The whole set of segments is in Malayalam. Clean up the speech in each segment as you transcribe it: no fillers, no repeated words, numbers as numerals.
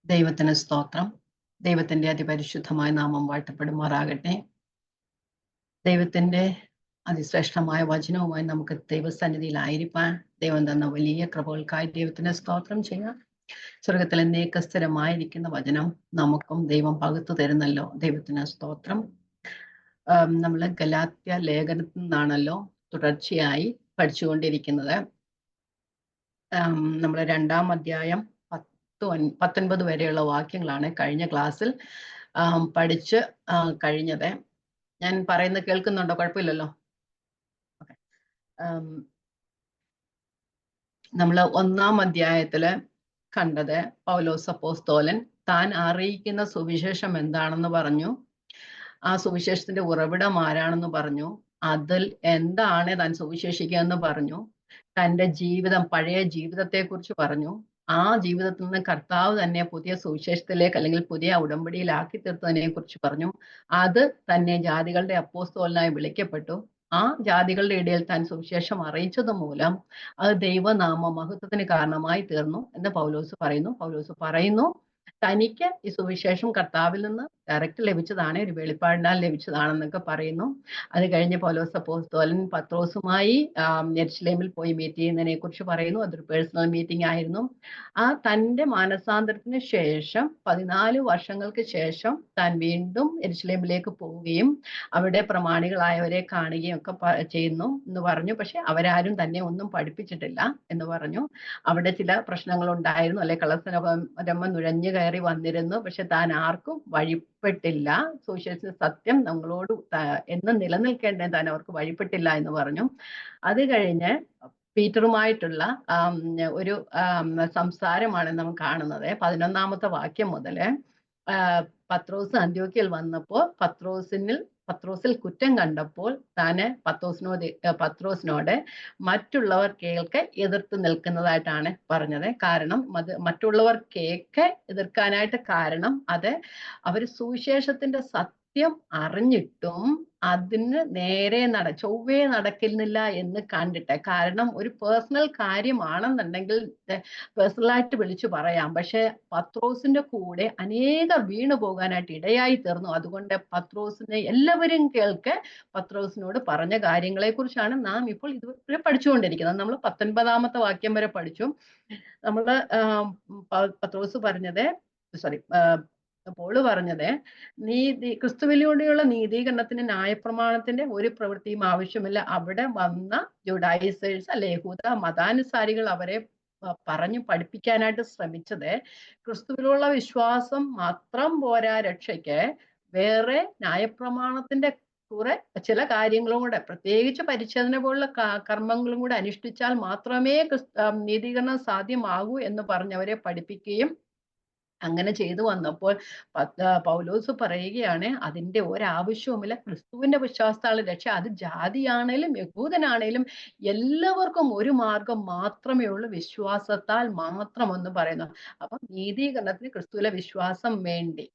ദൈവത്തിന് സ്തോത്രം. ദൈവത്തിന്റെ അതിപരിശുദ്ധമായ നാമം വാഴ്ത്തപ്പെടുമാറാകട്ടെ. ദൈവത്തിന്റെ അതിശ്രേഷ്ഠമായ വചനവുമായി നമുക്ക് ദൈവസന്നിധിയിലായിരിക്കാൻ ദൈവം തന്ന വലിയ കൃപകൾക്കായി ദൈവത്തിന് സ്തോത്രം ചെയ്യാം. സ്വർഗത്തിൽ എന്നേക്ക് സ്ഥിരമായിരിക്കുന്ന വചനം നമുക്കും ദൈവം പകുത്തു തരുന്നല്ലോ. ദൈവത്തിന് സ്തോത്രം. നമ്മൾ ഗലാത്യ ലേഖനത്തിൽ നിന്നാണല്ലോ തുടർച്ചയായി പഠിച്ചുകൊണ്ടിരിക്കുന്നത്. നമ്മൾ 2-ാം അധ്യായം 19 വരെയുള്ള വാക്യങ്ങളാണ് കഴിഞ്ഞ ക്ലാസ്സിൽ പഠിച്ച് കഴിഞ്ഞത്. ഞാൻ പറയുന്നത് കേൾക്കുന്നുണ്ടോ? കുഴപ്പമില്ലല്ലോ. ഓക്കെ. നമ്മൾ 1-ാം അധ്യായത്തില് കണ്ടത് പൗലോസ് അപ്പോസ്തലൻ താൻ അറിയിക്കുന്ന സുവിശേഷം എന്താണെന്ന് പറഞ്ഞു. ആ സുവിശേഷത്തിന്റെ ഉറവിടം ആരാണെന്ന് പറഞ്ഞു. അതിൽ എന്താണ് താൻ സുവിശേഷിക്കുക എന്ന് പറഞ്ഞു. തൻ്റെ ജീവിതം, പഴയ ജീവിതത്തെക്കുറിച്ച് പറഞ്ഞു. ആ ജീവിതത്തിൽ നിന്ന് കർത്താവ് തന്നെ പുതിയ സുവിശേഷത്തിലേക്ക് അല്ലെങ്കിൽ പുതിയ ഉടമ്പടിയിലാക്കി തീർത്തതിനെ കുറിച്ച് പറഞ്ഞു. അത് തന്നെ ജാതികളുടെ അപ്പോസ്തലനായി വിളിക്കപ്പെട്ടു. ആ ജാതികളുടെ ഇടയിൽ താൻ സുവിശേഷം അറിയിച്ചത് മൂലം അത് ദൈവനാമ മഹത്വത്തിന് കാരണമായി തീർന്നു എന്ന് പൗലോസ് പറയുന്നു. തനിക്ക് ഈ സുവിശേഷം കർത്താവിൽ നിന്ന് ഡയറക്റ്റ് ലഭിച്ചതാണ്, ഒരു വെളിപ്പാടിനാൽ ലഭിച്ചതാണെന്നൊക്കെ പറയുന്നു. അത് കഴിഞ്ഞ് പൗലോസ് അപ്പോസ്തലൻ പത്രോസുമായി യെരുശലേമിൽ പോയി മീറ്റ് ചെയ്യുന്നതിനെ കുറിച്ച് പറയുന്നു. അതൊരു പേഴ്സണൽ മീറ്റിംഗ് ആയിരുന്നു. ആ തൻ്റെ മാനസാന്തരത്തിന് ശേഷം 14 വർഷങ്ങൾക്ക് ശേഷം താൻ വീണ്ടും യെരുശലേമിലേക്ക് പോവുകയും അവിടെ പ്രമാണികളായവരെ കാണുകയും ഒക്കെ ചെയ്യുന്നു എന്ന് പറഞ്ഞു. പക്ഷെ അവരാരും തന്നെ ഒന്നും പഠിപ്പിച്ചിട്ടില്ല എന്ന് പറഞ്ഞു. അവിടെ ചില പ്രശ്നങ്ങൾ ഉണ്ടായിരുന്നു, അല്ലെ കള്ളസരമ നുഴഞ്ഞു കയറി വന്നിരുന്നു. പക്ഷെ താൻ ആർക്കും വഴിപ്പെട്ടില്ല. സുവിശേഷ സത്യം നമ്മളോട് എന്ന് നിലനിൽക്കേണ്ട താൻ അവർക്ക് വഴിപ്പെട്ടില്ല എന്ന് പറഞ്ഞു. അത് കഴിഞ്ഞ് പീറ്ററുമായിട്ടുള്ള ഒരു സംസാരമാണ് നമ്മൾ കാണുന്നത്. 11-ാമത്തെ വാക്യം മുതല് പത്രോസ് അന്ത്യോക്യയിൽ വന്നപ്പോൾ പത്രോസിൽ കുറ്റം കണ്ടപ്പോൾ താന് പത്രോസിനോട് മറ്റുള്ളവർ കേൾക്കെ എതിർത്ത് നിൽക്കുന്നതായിട്ടാണ് പറഞ്ഞത്. കാരണം മറ്റുള്ളവർ കേൾക്കെ എതിർക്കാനായിട്ട് കാരണം അത് അവർ സുവിശേഷത്തിന്റെ സത്യം അറിഞ്ഞിട്ടും അതിന് നേരെ ചൊവ്വേ നടക്കുന്നില്ല എന്ന് കണ്ടിട്ട്. കാരണം ഒരു പേഴ്സണൽ കാര്യമാണെന്നുണ്ടെങ്കിൽ പേഴ്സണലായിട്ട് വിളിച്ചു പറയാം. പക്ഷെ പത്രോസിന്റെ കൂടെ അനേകർ വീണു പോകാനായിട്ട് ഇടയായി തീർന്നു. അതുകൊണ്ട് പത്രോസിനെ എല്ലാവരും കേൾക്കെ പത്രോസിനോട് പറഞ്ഞ കാര്യങ്ങളെ കുറിച്ചാണ് നാം ഇപ്പോൾ ഇതുവരെ പഠിച്ചുകൊണ്ടിരിക്കുന്നത്. നമ്മൾ 19-ാമത്തെ വാക്യം വരെ പഠിച്ചു. നമ്മള് പത്രോസ് പറഞ്ഞത് പോള് പറഞ്ഞത് ക്രിസ്തുവിലൂടെയുള്ള നീതീകരണത്തിന് ന്യായപ്രമാണത്തിന്റെ ഒരു പ്രവൃത്തിയും ആവശ്യമില്ല. അവിടെ വന്ന ജുഡൈസേഴ്സ് അല്ലെ യഹൂദ മതാനുസാരികൾ അവരെ പറഞ്ഞു പഠിപ്പിക്കാനായിട്ട് ശ്രമിച്ചത് ക്രിസ്തുവിലുള്ള വിശ്വാസം മാത്രം പോരാ രക്ഷയ്ക്ക്, വേറെ ന്യായപ്രമാണത്തിന്റെ കുറെ ചില കാര്യങ്ങളും കൂടെ, പ്രത്യേകിച്ച് പരിച്ഛേദന പോലുള്ള കർമ്മങ്ങളും കൂടെ അനുഷ്ഠിച്ചാൽ മാത്രമേ നീതീകരണം സാധ്യമാകൂ എന്ന് പറഞ്ഞവരെ പഠിപ്പിക്കുകയും അങ്ങനെ ചെയ്തു വന്നപ്പോൾ പൗലോസ് പറയുകയാണ് അതിന്റെ ഒരാവശ്യവുമില്ല. ക്രിസ്തുവിന്റെ വിശ്വാസത്താൽ രക്ഷ. അത് ജാതിയാണേലും യഹൂദനാണേലും എല്ലാവർക്കും ഒരു മാർഗം മാത്രമേ ഉള്ളൂ, വിശ്വാസത്താൽ മാത്രം എന്ന് പറയുന്നു. അപ്പൊ നീതീകരണത്തിന് ക്രിസ്തുവിലെ വിശ്വാസം വേണ്ടി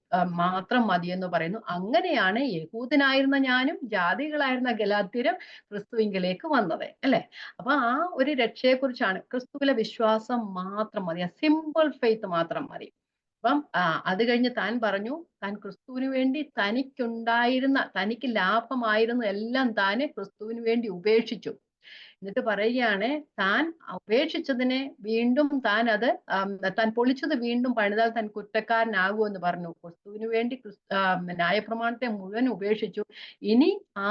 മാത്രം മതിയെന്ന് പറയുന്നു. അങ്ങനെയാണ് യഹൂദനായിരുന്ന ഞാനും ജാതികളായിരുന്ന ഗലാത്യരും ക്രിസ്തുവിങ്കിലേക്ക് വന്നത്, അല്ലെ? അപ്പൊ ആ ഒരു രക്ഷയെക്കുറിച്ചാണ്. ക്രിസ്തുവിലെ വിശ്വാസം മാത്രം മതി, സിമ്പിൾ ഫെയ്ത്ത് മാത്രം മതി. അപ്പം അത് കഴിഞ്ഞ് താൻ പറഞ്ഞു താൻ ക്രിസ്തുവിന് വേണ്ടി തനിക്ക് ലാഭമായിരുന്ന എല്ലാം താന് ക്രിസ്തുവിന് വേണ്ടി ഉപേക്ഷിച്ചു. എന്നിട്ട് പറയുകയാണ് താൻ ഉപേക്ഷിച്ചതിനെ വീണ്ടും താൻ പൊളിച്ചത് വീണ്ടും പണിതാൽ താൻ കുറ്റക്കാരനാകുമെന്ന് പറഞ്ഞു. ക്രിസ്തുവിന് വേണ്ടി ന്യായപ്രമാണത്തെ മുഴുവൻ ഉപേക്ഷിച്ചു. ഇനി ആ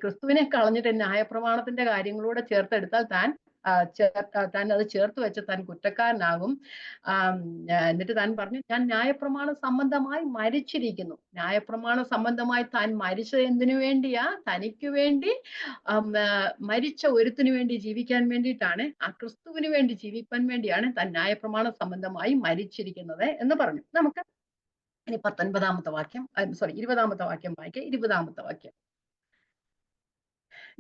ക്രിസ്തുവിനെ കളഞ്ഞിട്ട് ന്യായപ്രമാണത്തിന്റെ കാര്യങ്ങളൂടെ ചേർത്തെടുത്താൽ താൻ അത് ചേർത്ത് വെച്ച് താൻ കുറ്റക്കാരനാകും. എന്നിട്ട് താൻ പറഞ്ഞു ഞാൻ ന്യായപ്രമാണ സംബന്ധമായി മരിച്ചിരിക്കുന്നു. ന്യായപ്രമാണ സംബന്ധമായി താൻ മരിച്ചത് എന്തിനു വേണ്ടിയാ? തനിക്ക് വേണ്ടി മരിച്ച ഒരുത്തിനു വേണ്ടി ജീവിക്കാൻ വേണ്ടിയിട്ടാണ്, ആ ക്രിസ്തുവിന് വേണ്ടി ജീവിക്കാൻ വേണ്ടിയാണ് താൻ ന്യായപ്രമാണ സംബന്ധമായി മരിച്ചിരിക്കുന്നത് എന്ന് പറഞ്ഞു. നമുക്ക് ഇനി 19-ാമത്തെ വാക്യം 20-ാമത്തെ വാക്യം വായിക്കാം. 20-ാമത്തെ വാക്യം.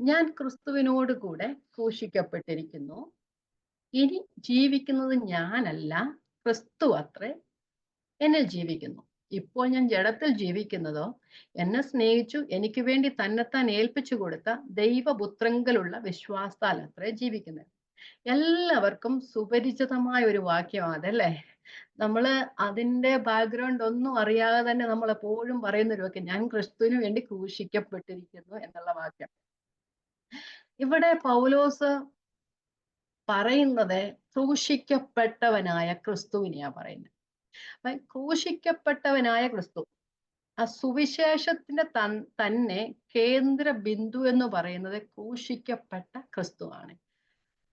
ഞാൻ ക്രിസ്തുവിനോട് കൂടെ ക്രൂശിക്കപ്പെട്ടിരിക്കുന്നു. ഇനി ജീവിക്കുന്നത് ഞാനല്ല, ക്രിസ്തു അത്രേ എന്നിൽ ജീവിക്കുന്നു. ഇപ്പോൾ ഞാൻ ജഡത്തിൽ ജീവിക്കുന്നതോ എന്നെ സ്നേഹിച്ചു എനിക്ക് വേണ്ടി തന്നെത്താൻ ഏൽപ്പിച്ചു കൊടുത്ത ദൈവപുത്രങ്കലുള്ള വിശ്വാസത്താൽ അത്രേ ജീവിക്കുന്നത്. എല്ലാവർക്കും സുപരിചിതമായ ഒരു വാക്യമാണ് അതല്ലേ. നമ്മള് അതിന്റെ ബാക്ക്ഗ്രൗണ്ട് ഒന്നും അറിയാതെ തന്നെ നമ്മൾ എപ്പോഴും പറയുന്ന ഒരു വാക്യം, ഞാൻ ക്രിസ്തുവിന് വേണ്ടി ക്രൂശിക്കപ്പെട്ടിരിക്കുന്നു എന്നുള്ള വാക്യം. ഇവിടെ പൗലോസ് പറയുന്നത് ക്രൂശിക്കപ്പെട്ടവനായ ക്രിസ്തുവിനെയാ പറയുന്നത്. അപ്പൊ ക്രൂശിക്കപ്പെട്ടവനായ ക്രിസ്തു, ആ സുവിശേഷത്തിന്റെ തന്നെ കേന്ദ്ര ബിന്ദു എന്ന് പറയുന്നത് ക്രൂശിക്കപ്പെട്ട ക്രിസ്തുവാണ്.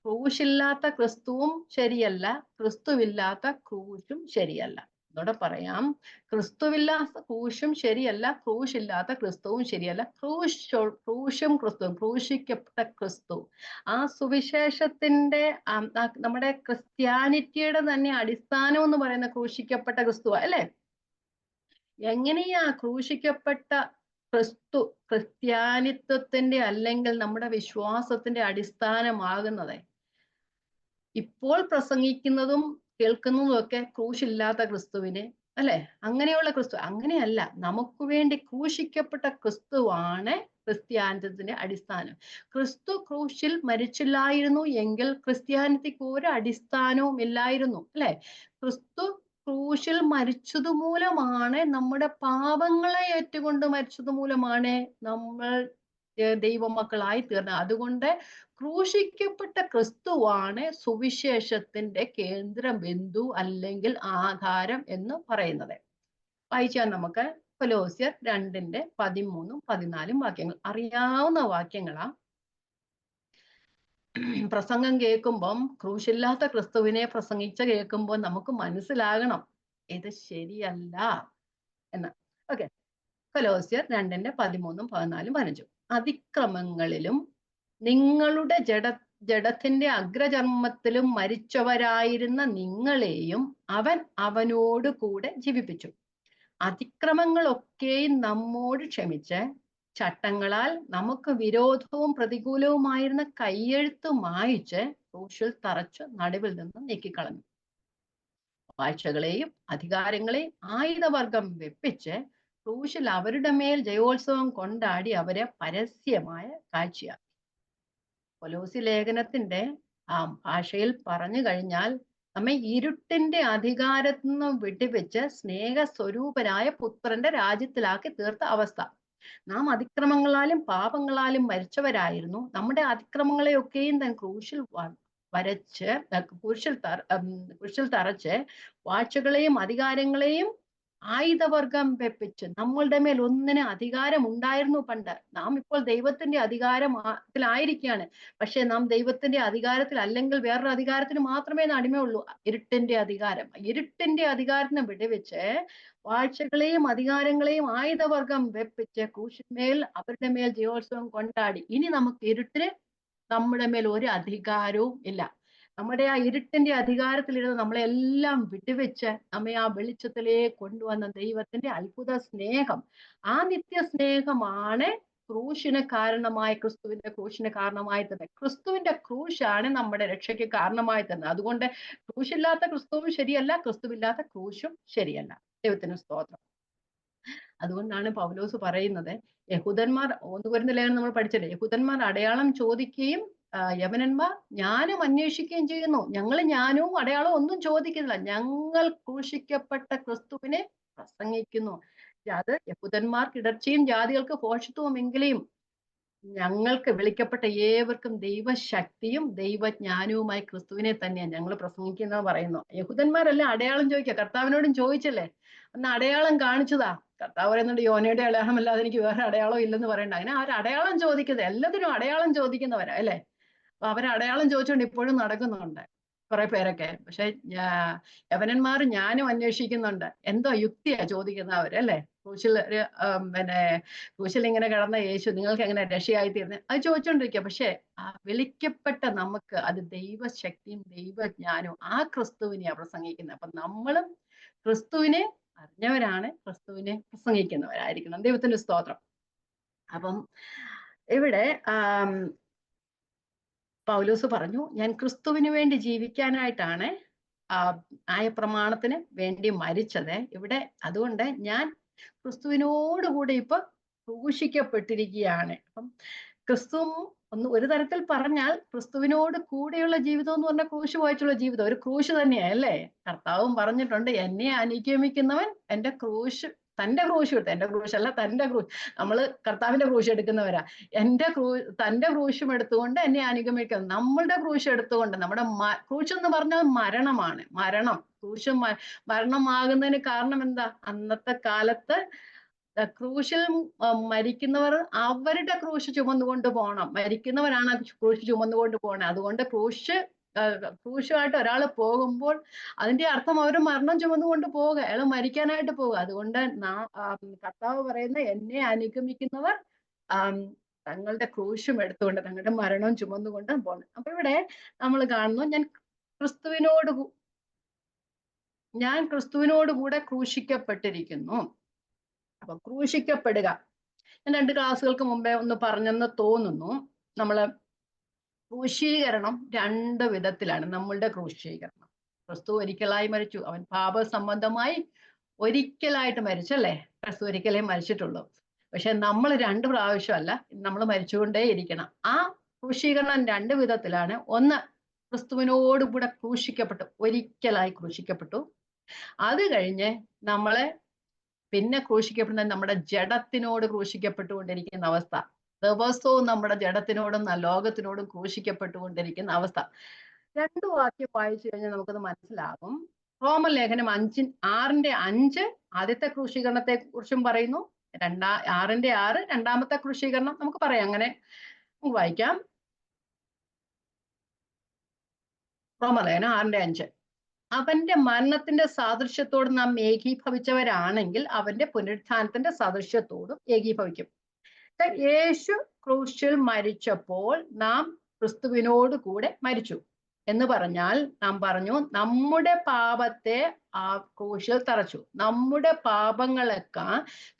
ക്രൂശില്ലാത്ത ക്രിസ്തുവും ശരിയല്ല, ക്രിസ്തുവില്ലാത്ത ക്രൂശും ശരിയല്ല. എന്നോടെ പറയാം, ക്രിസ്തുവില്ലാത്ത ക്രൂശും ശരിയല്ല, ക്രൂശില്ലാത്ത ക്രിസ്തുവും ശരിയല്ല. ക്രൂശും ക്രിസ്തുവും, ക്രൂശിക്കപ്പെട്ട ക്രിസ്തു, ആ സുവിശേഷത്തിന്റെ നമ്മുടെ ക്രിസ്ത്യാനിറ്റിയുടെ തന്നെ അടിസ്ഥാനം എന്ന് പറയുന്ന ക്രൂശിക്കപ്പെട്ട ക്രിസ്തുവാ അല്ലെ. എങ്ങനെയാ ക്രൂശിക്കപ്പെട്ട ക്രിസ്തു ക്രിസ്ത്യാനിത്വത്തിന്റെ അല്ലെങ്കിൽ നമ്മുടെ വിശ്വാസത്തിന്റെ അടിസ്ഥാനമാകുന്നത്? ഇപ്പോൾ പ്രസംഗിക്കുന്നതും കേൾക്കുന്നതും ഒക്കെ ക്രൂശില്ലാത്ത ക്രിസ്തുവിനെ അല്ലെ, അങ്ങനെയുള്ള ക്രിസ്തു. അങ്ങനെയല്ല, നമുക്ക് വേണ്ടി ക്രൂശിക്കപ്പെട്ട ക്രിസ്തുവാണ് ക്രിസ്ത്യാനിത്വത്തിന്റെ അടിസ്ഥാനം. ക്രിസ്തു ക്രൂശിൽ മരിച്ചില്ലായിരുന്നു എങ്കിൽ ക്രിസ്ത്യാനിറ്റിക്ക് ഒരു അടിസ്ഥാനവും ഇല്ലായിരുന്നു അല്ലെ. ക്രിസ്തു ക്രൂശിൽ മരിച്ചത് മൂലമാണ്, നമ്മുടെ പാപങ്ങളെ ഏറ്റുകൊണ്ട് മരിച്ചത് മൂലമാണ് നമ്മൾ ദൈവമക്കളായി തീർന്നത്. അതുകൊണ്ട് ക്രൂശിക്കപ്പെട്ട ക്രിസ്തുവാണ് സുവിശേഷത്തിന്റെ കേന്ദ്ര ബിന്ദു അല്ലെങ്കിൽ ആധാരം എന്ന് പറയുന്നത്. വായിച്ചാൽ നമുക്ക് കൊലോസ്യർ 2:13-14 വാക്യങ്ങൾ. അറിയാവുന്ന വാക്യങ്ങളാ. പ്രസംഗം കേൾക്കുമ്പം ക്രൂശില്ലാത്ത ക്രിസ്തുവിനെ കേൾക്കുമ്പോൾ നമുക്ക് മനസ്സിലാകണം ഇത് ശരിയല്ല എന്ന്. ഓക്കെ, കൊലോസ്യർ 2:13-14-15. അതിക്രമങ്ങളിലും നിങ്ങളുടെ ജഡത്തിന്റെ അഗ്രചർമ്മത്തിലും മരിച്ചവരായിരുന്ന നിങ്ങളെയും അവൻ അവനോട് കൂടെ ജീവിപ്പിച്ചു. അതിക്രമങ്ങളൊക്കെയും നമ്മോട് ക്ഷമിച്ച് ചട്ടങ്ങളാൽ നമുക്ക് വിരോധവും പ്രതികൂലവുമായിരുന്ന കയ്യെഴുത്ത് മായിച്ച് ക്രൂശിൽ തറച്ച് നടുവിൽ നിന്ന് നീക്കിക്കളഞ്ഞു. വാഴ്ചകളെയും അധികാരങ്ങളെയും ആയുധവർഗം വെപ്പിച്ച് ക്രൂശിൽ അവരുടെ മേൽ ജയോത്സവം കൊണ്ടാടി അവരെ പരസ്യമായ കാഴ്ചയാക്കി. കൊലോസി ലേഖനത്തിന്റെ ഭാഷയിൽ പറഞ്ഞു കഴിഞ്ഞാൽ, നമ്മെ ഇരുട്ടിന്റെ അധികാരത്തിൽ നിന്ന് വിട്ടുവെച്ച് സ്നേഹസ്വരൂപനായ പുത്രന്റെ രാജ്യത്തിലാക്കി തീർത്ത അവസ്ഥ. നാം അതിക്രമങ്ങളാലും പാപങ്ങളാലും മരിച്ചവരായിരുന്നു. നമ്മുടെ അതിക്രമങ്ങളെയൊക്കെയും താൻ ക്രൂശിൽ വരച്ച് കുരിശിൽ തറച്ച് വാഴ്ചകളെയും അധികാരങ്ങളെയും ആയുധവർഗം വെപ്പിച്ച്. നമ്മളുടെ മേൽ ഒന്നിന് അധികാരം ഉണ്ടായിരുന്നു പണ്ട്. നാം ഇപ്പോൾ ദൈവത്തിന്റെ അധികാരത്തിലായിരിക്കുകയാണ്. പക്ഷെ നാം ദൈവത്തിന്റെ അധികാരത്തിൽ അല്ലെങ്കിൽ വേറൊരു അധികാരത്തിന് മാത്രമേ അടിമയുള്ളൂ, ഇരുട്ടിന്റെ അധികാരം. ഇരുട്ടിന്റെ അധികാരത്തിന് വിടുവിച്ച് വാഴ്ചകളെയും അധികാരങ്ങളെയും ആയുധവർഗം വെപ്പിച്ച് ക്രൂശിന്മേൽ അവരുടെ മേൽ ജയോത്സവം കൊണ്ടാടി. ഇനി നമുക്ക് ഇരുട്ടിന് നമ്മുടെ മേൽ ഒരു അധികാരവും ഇല്ല. നമ്മുടെ ആ ഇരുട്ടിന്റെ അധികാരത്തിലിരുന്ന് നമ്മളെല്ലാം വിട്ടുവെച്ച് നമ്മെ ആ വെളിച്ചത്തിലേക്ക് കൊണ്ടുവന്ന ദൈവത്തിന്റെ അത്ഭുത സ്നേഹം, ആ നിത്യ സ്നേഹമാണ് ക്രൂശിന് കാരണമായി, ക്രിസ്തുവിന്റെ ക്രൂശിന് കാരണമായി തന്നെ. ക്രിസ്തുവിന്റെ ക്രൂശാണ് നമ്മുടെ രക്ഷയ്ക്ക് കാരണമായി തന്നെ. അതുകൊണ്ട് ക്രൂശില്ലാത്ത ക്രിസ്തുവും ശരിയല്ല, ക്രിസ്തുവില്ലാത്ത ക്രൂശും ശരിയല്ല. ദൈവത്തിന് സ്തോത്രം. അതുകൊണ്ടാണ് പൗലോസ് പറയുന്നത്, യഹൂദന്മാർ 1 കൊരിന്ത്യർ ലേഖനം നമ്മൾ പഠിച്ചല്ലേ, യഹൂദന്മാർ അടയാളം ചോദിക്കുകയും യവനന്മാർ ജ്ഞാനം അന്വേഷിക്കുകയും ചെയ്യുന്നു. ഞങ്ങൾ ജ്ഞാനവും അടയാളവും ഒന്നും ചോദിക്കുന്നില്ല, ഞങ്ങൾ ക്രൂശിക്കപ്പെട്ട ക്രിസ്തുവിനെ പ്രസംഗിക്കുന്നു. അത് യഹൂദന്മാർക്ക് ഇടർച്ചയും ജാതികൾക്ക് ഭോഷത്വമെങ്കിലും ഞങ്ങൾക്ക് വിളിക്കപ്പെട്ട ഏവർക്കും ദൈവശക്തിയും ദൈവജ്ഞാനവുമായി ക്രിസ്തുവിനെ തന്നെയാണ് ഞങ്ങൾ പ്രസംഗിക്കുന്നത് പറയുന്നു. യഹൂദന്മാരെല്ലാം അടയാളം ചോദിക്കുക, കർത്താവിനോടും ചോദിച്ചല്ലേ, അന്ന് അടയാളം കാണിച്ചതാ. കർത്താവ് പറയുന്നുണ്ട്, യോനയുടെ അടയാളം അല്ലാതെ എനിക്ക് വേറെ അടയാളം ഇല്ലെന്ന് പറയണ്ട. അങ്ങനെ അവർ അടയാളം ചോദിക്കുന്നത്, എല്ലാത്തിനും അടയാളം ചോദിക്കുന്നവരാ അല്ലെ. അപ്പൊ അവർ അടയാളം ചോദിച്ചുകൊണ്ട് ഇപ്പോഴും നടക്കുന്നുണ്ട് കുറെ പേരൊക്കെ. പക്ഷെ യവനന്മാർ ജ്ഞാനം അന്വേഷിക്കുന്നുണ്ട്. എന്തോ യുക്തിയാ ചോദിക്കുന്ന അവരല്ലേ. ക്രൂശിൽ ക്രൂശിൽ ഇങ്ങനെ കിടന്ന യേശു നിങ്ങൾക്ക് എങ്ങനെ രക്ഷയായി തീർന്നത്, അത് ചോദിച്ചോണ്ടിരിക്കുക. പക്ഷെ ആ വിളിക്കപ്പെട്ട നമുക്ക് അത് ദൈവശക്തിയും ദൈവജ്ഞാനവും ആ ക്രിസ്തുവിനെയാ പ്രസംഗിക്കുന്നത്. അപ്പൊ നമ്മളും ക്രിസ്തുവിനെ അറിഞ്ഞവരാണ്, ക്രിസ്തുവിനെ പ്രസംഗിക്കുന്നവരായിരിക്കണം. ദൈവത്തിന്റെ സ്തോത്രം. അപ്പം ഇവിടെ പൗലോസ് പറഞ്ഞു, ഞാൻ ക്രിസ്തുവിന് വേണ്ടി ജീവിക്കാനായിട്ടാണ് ന്യായപ്രമാണത്തിന് വേണ്ടി മരിച്ചത് ഇവിടെ. അതുകൊണ്ട് ഞാൻ ക്രിസ്തുവിനോടുകൂടി ഇപ്പൊ ക്രൂശിക്കപ്പെട്ടിരിക്കുകയാണ്. അപ്പം ക്രിസ്തു ഒരു തരത്തിൽ പറഞ്ഞാൽ ക്രിസ്തുവിനോട് കൂടെയുള്ള ജീവിതം എന്ന് പറഞ്ഞാൽ ക്രൂശ് വായിച്ചുള്ള ജീവിതം ഒരു ക്രൂശ് തന്നെയാ അല്ലേ? കർത്താവും പറഞ്ഞിട്ടുണ്ട്, എന്നെ അനുഗമിക്കുന്നവൻ എന്റെ ക്രൂശ് തന്റെ ക്രൂശ് എടുത്ത്, എന്റെ ക്രൂശ് അല്ല തന്റെ ക്രൂശ്, നമ്മള് കർത്താവിന്റെ ക്രൂശ് എടുക്കുന്നവരാ. തന്റെ ക്രൂശും എടുത്തുകൊണ്ട് എന്നെ അനുഗമിക്കുന്നു. നമ്മളുടെ ക്രൂശ് എടുത്തുകൊണ്ട്, നമ്മുടെ ക്രൂശ് എന്ന് പറഞ്ഞാൽ മരണമാണ്. ക്രൂശ് മരണമാകുന്നതിന് കാരണം എന്താ? അന്നത്തെ കാലത്ത് ക്രൂശിൽ മരിക്കുന്നവർ അവരുടെ ക്രൂശ് ചുമന്നുകൊണ്ട് പോകണം. മരിക്കുന്നവരാണ് ക്രൂശ് ചുമന്നുകൊണ്ട് പോകണം. അതുകൊണ്ട് ക്രൂശുമായിട്ട് ഒരാൾ പോകുമ്പോൾ അതിന്റെ അർത്ഥം അവർ മരണം ചുമന്നുകൊണ്ട് പോവുക, അയാൾ മരിക്കാനായിട്ട് പോവുക. അതുകൊണ്ട് കർത്താവ് പറയുന്ന എന്നെ അനുഗമിക്കുന്നവർ തങ്ങളുടെ ക്രൂശും എടുത്തുകൊണ്ട് തങ്ങളുടെ മരണവും ചുമന്നുകൊണ്ട് പോകണം. അപ്പൊ ഇവിടെ നമ്മൾ കാണുന്നു, ഞാൻ ക്രിസ്തുവിനോട് കൂടെ ക്രൂശിക്കപ്പെട്ടിരിക്കുന്നു. അപ്പൊ ക്രൂശിക്കപ്പെടുക, ഞാൻ 2 ക്ലാസ്സുകൾക്ക് മുമ്പേ ഒന്ന് പറഞ്ഞെന്ന് തോന്നുന്നു. നമ്മള് ക്രൂശീകരണം 2 വിധത്തിലാണ്. നമ്മളുടെ ക്രൂശീകരണം, ക്രിസ്തു ഒരിക്കലായി മരിച്ചു, അവൻ പാപസംബന്ധമായി ഒരിക്കലായിട്ട് മരിച്ചല്ലേ? ക്രിസ്തു ഒരിക്കലേ മരിച്ചിട്ടുള്ളൂ. പക്ഷെ നമ്മൾ 2 പ്രാവശ്യമല്ല, നമ്മൾ മരിച്ചുകൊണ്ടേ ഇരിക്കണം. ആ ക്രൂശീകരണം 2 വിധത്തിലാണ്. ഒന്ന്, ക്രിസ്തുവിനോട് കൂടെ ക്രൂശിക്കപ്പെട്ടു, ഒരിക്കലായി ക്രൂശിക്കപ്പെട്ടു. അത് കഴിഞ്ഞ് നമ്മളെ പിന്നെ ക്രൂശിക്കപ്പെടുന്ന നമ്മുടെ ജഡത്തിനോട് ക്രൂശിക്കപ്പെട്ടുകൊണ്ടിരിക്കുന്ന അവസ്ഥ. ദിവസവും നമ്മുടെ ജഡത്തിനോടും ലോകത്തിനോടും ക്രൂശിക്കപ്പെട്ടുകൊണ്ടിരിക്കുന്ന അവസ്ഥ. 2 വാക്യം വായിച്ചു കഴിഞ്ഞാൽ നമുക്കത് മനസ്സിലാകും. റോമലേഖനം 6:5 ആദ്യത്തെ ക്രൂശീകരണത്തെ കുറിച്ചും പറയുന്നു. 6:6 രണ്ടാമത്തെ ക്രൂശീകരണം നമുക്ക് പറയാം. അങ്ങനെ നമുക്ക് വായിക്കാം. റോമലേഖനം 6:5. അവന്റെ മരണത്തിന്റെ സാദൃശ്യത്തോട് നാം ഏകീഭവിച്ചവരാണെങ്കിൽ അവന്റെ പുനരുത്ഥാനത്തിന്റെ സാദൃശ്യത്തോടും ഏകീഭവിക്കും. യേശു ക്രൂശിൽ മരിച്ചപ്പോൾ നാം ക്രിസ്തുവിനോട് കൂടെ മരിച്ചു എന്ന് പറഞ്ഞാൽ, നാം പറഞ്ഞു നമ്മുടെ പാപത്തെ ആ ക്രൂശിൽ തറച്ചു. നമ്മുടെ പാപങ്ങളൊക്കെ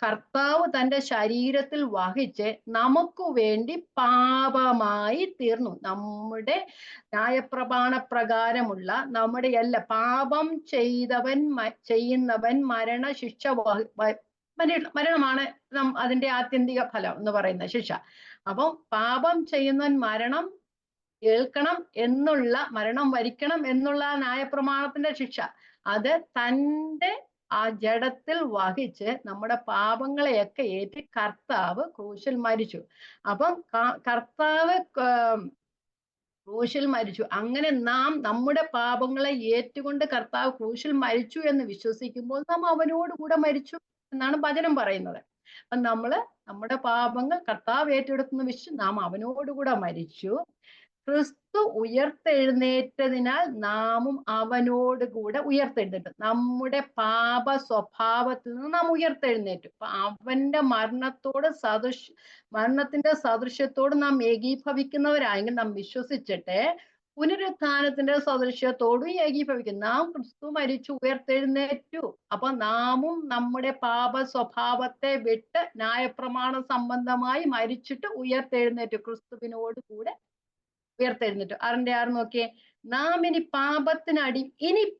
കർത്താവ് തന്റെ ശരീരത്തിൽ വഹിച്ച് നമുക്ക് വേണ്ടി പാപമായി തീർന്നു. നമ്മുടെ ന്യായപ്രമാണ പ്രകാരമുള്ള നമ്മുടെ പാപം ചെയ്യുന്നവൻ മരണശിക്ഷ മരണമാണ് അതിന്റെ ആത്യന്തിക ഫലം എന്ന് പറയുന്ന ശിക്ഷ. അപ്പം പാപം ചെയ്യുന്നവൻ മരണം ഏൽക്കണം എന്നുള്ള, മരണം വരിക്കണം എന്നുള്ള ന്യായപ്രമാണത്തിന്റെ ശിക്ഷ അത് തന്റെ ആ ജഡത്തിൽ വഹിച്ച് നമ്മുടെ പാപങ്ങളെയൊക്കെ ഏറ്റി കർത്താവ് ക്രൂശിൽ മരിച്ചു. അപ്പം കർത്താവ് ക്രൂശിൽ മരിച്ചു. അങ്ങനെ നാം നമ്മുടെ പാപങ്ങളെ ഏറ്റുകൊണ്ട് കർത്താവ് ക്രൂശിൽ മരിച്ചു എന്ന് വിശ്വസിക്കുമ്പോൾ നാം അവനോട് കൂടെ മരിച്ചു എന്നാണ് വചനം പറയുന്നത്. അപ്പൊ നമ്മുടെ പാപങ്ങൾ കർത്താവ് ഏറ്റെടുത്തെന്ന് വിശ്വസിച്ച് നാം അവനോടുകൂടെ മരിച്ചു. ക്രിസ്തു ഉയർത്തെഴുന്നേറ്റതിനാൽ നാമും അവനോടുകൂടെ ഉയർത്തെഴുന്നേറ്റു. നമ്മുടെ പാപ സ്വഭാവത്തിൽ നിന്ന് നാം ഉയർത്തെഴുന്നേറ്റു. അപ്പൊ അവന്റെ മരണത്തിന്റെ സദൃശ്യത്തോട് നാം ഏകീഭവിക്കുന്നവരായെങ്കിൽ നാം വിശ്വസിച്ചിട്ട് പുനരുത്ഥാനത്തിന്റെ സദൃശ്യത്തോടും ഏകീഭവിക്കും. നാം ക്രിസ്തു മരിച്ചു ഉയർത്തെഴുന്നേറ്റു. അപ്പൊ നാമും നമ്മുടെ പാപ സ്വഭാവത്തെ വിട്ട് ന്യായപ്രമാണ സംബന്ധമായി മരിച്ചിട്ട് ഉയർത്തെഴുന്നേറ്റു, ക്രിസ്തുവിനോട് കൂടെ ഉയർത്തെഴുന്നേറ്റു. 6:6 നോക്കിയേ. നാം ഇനി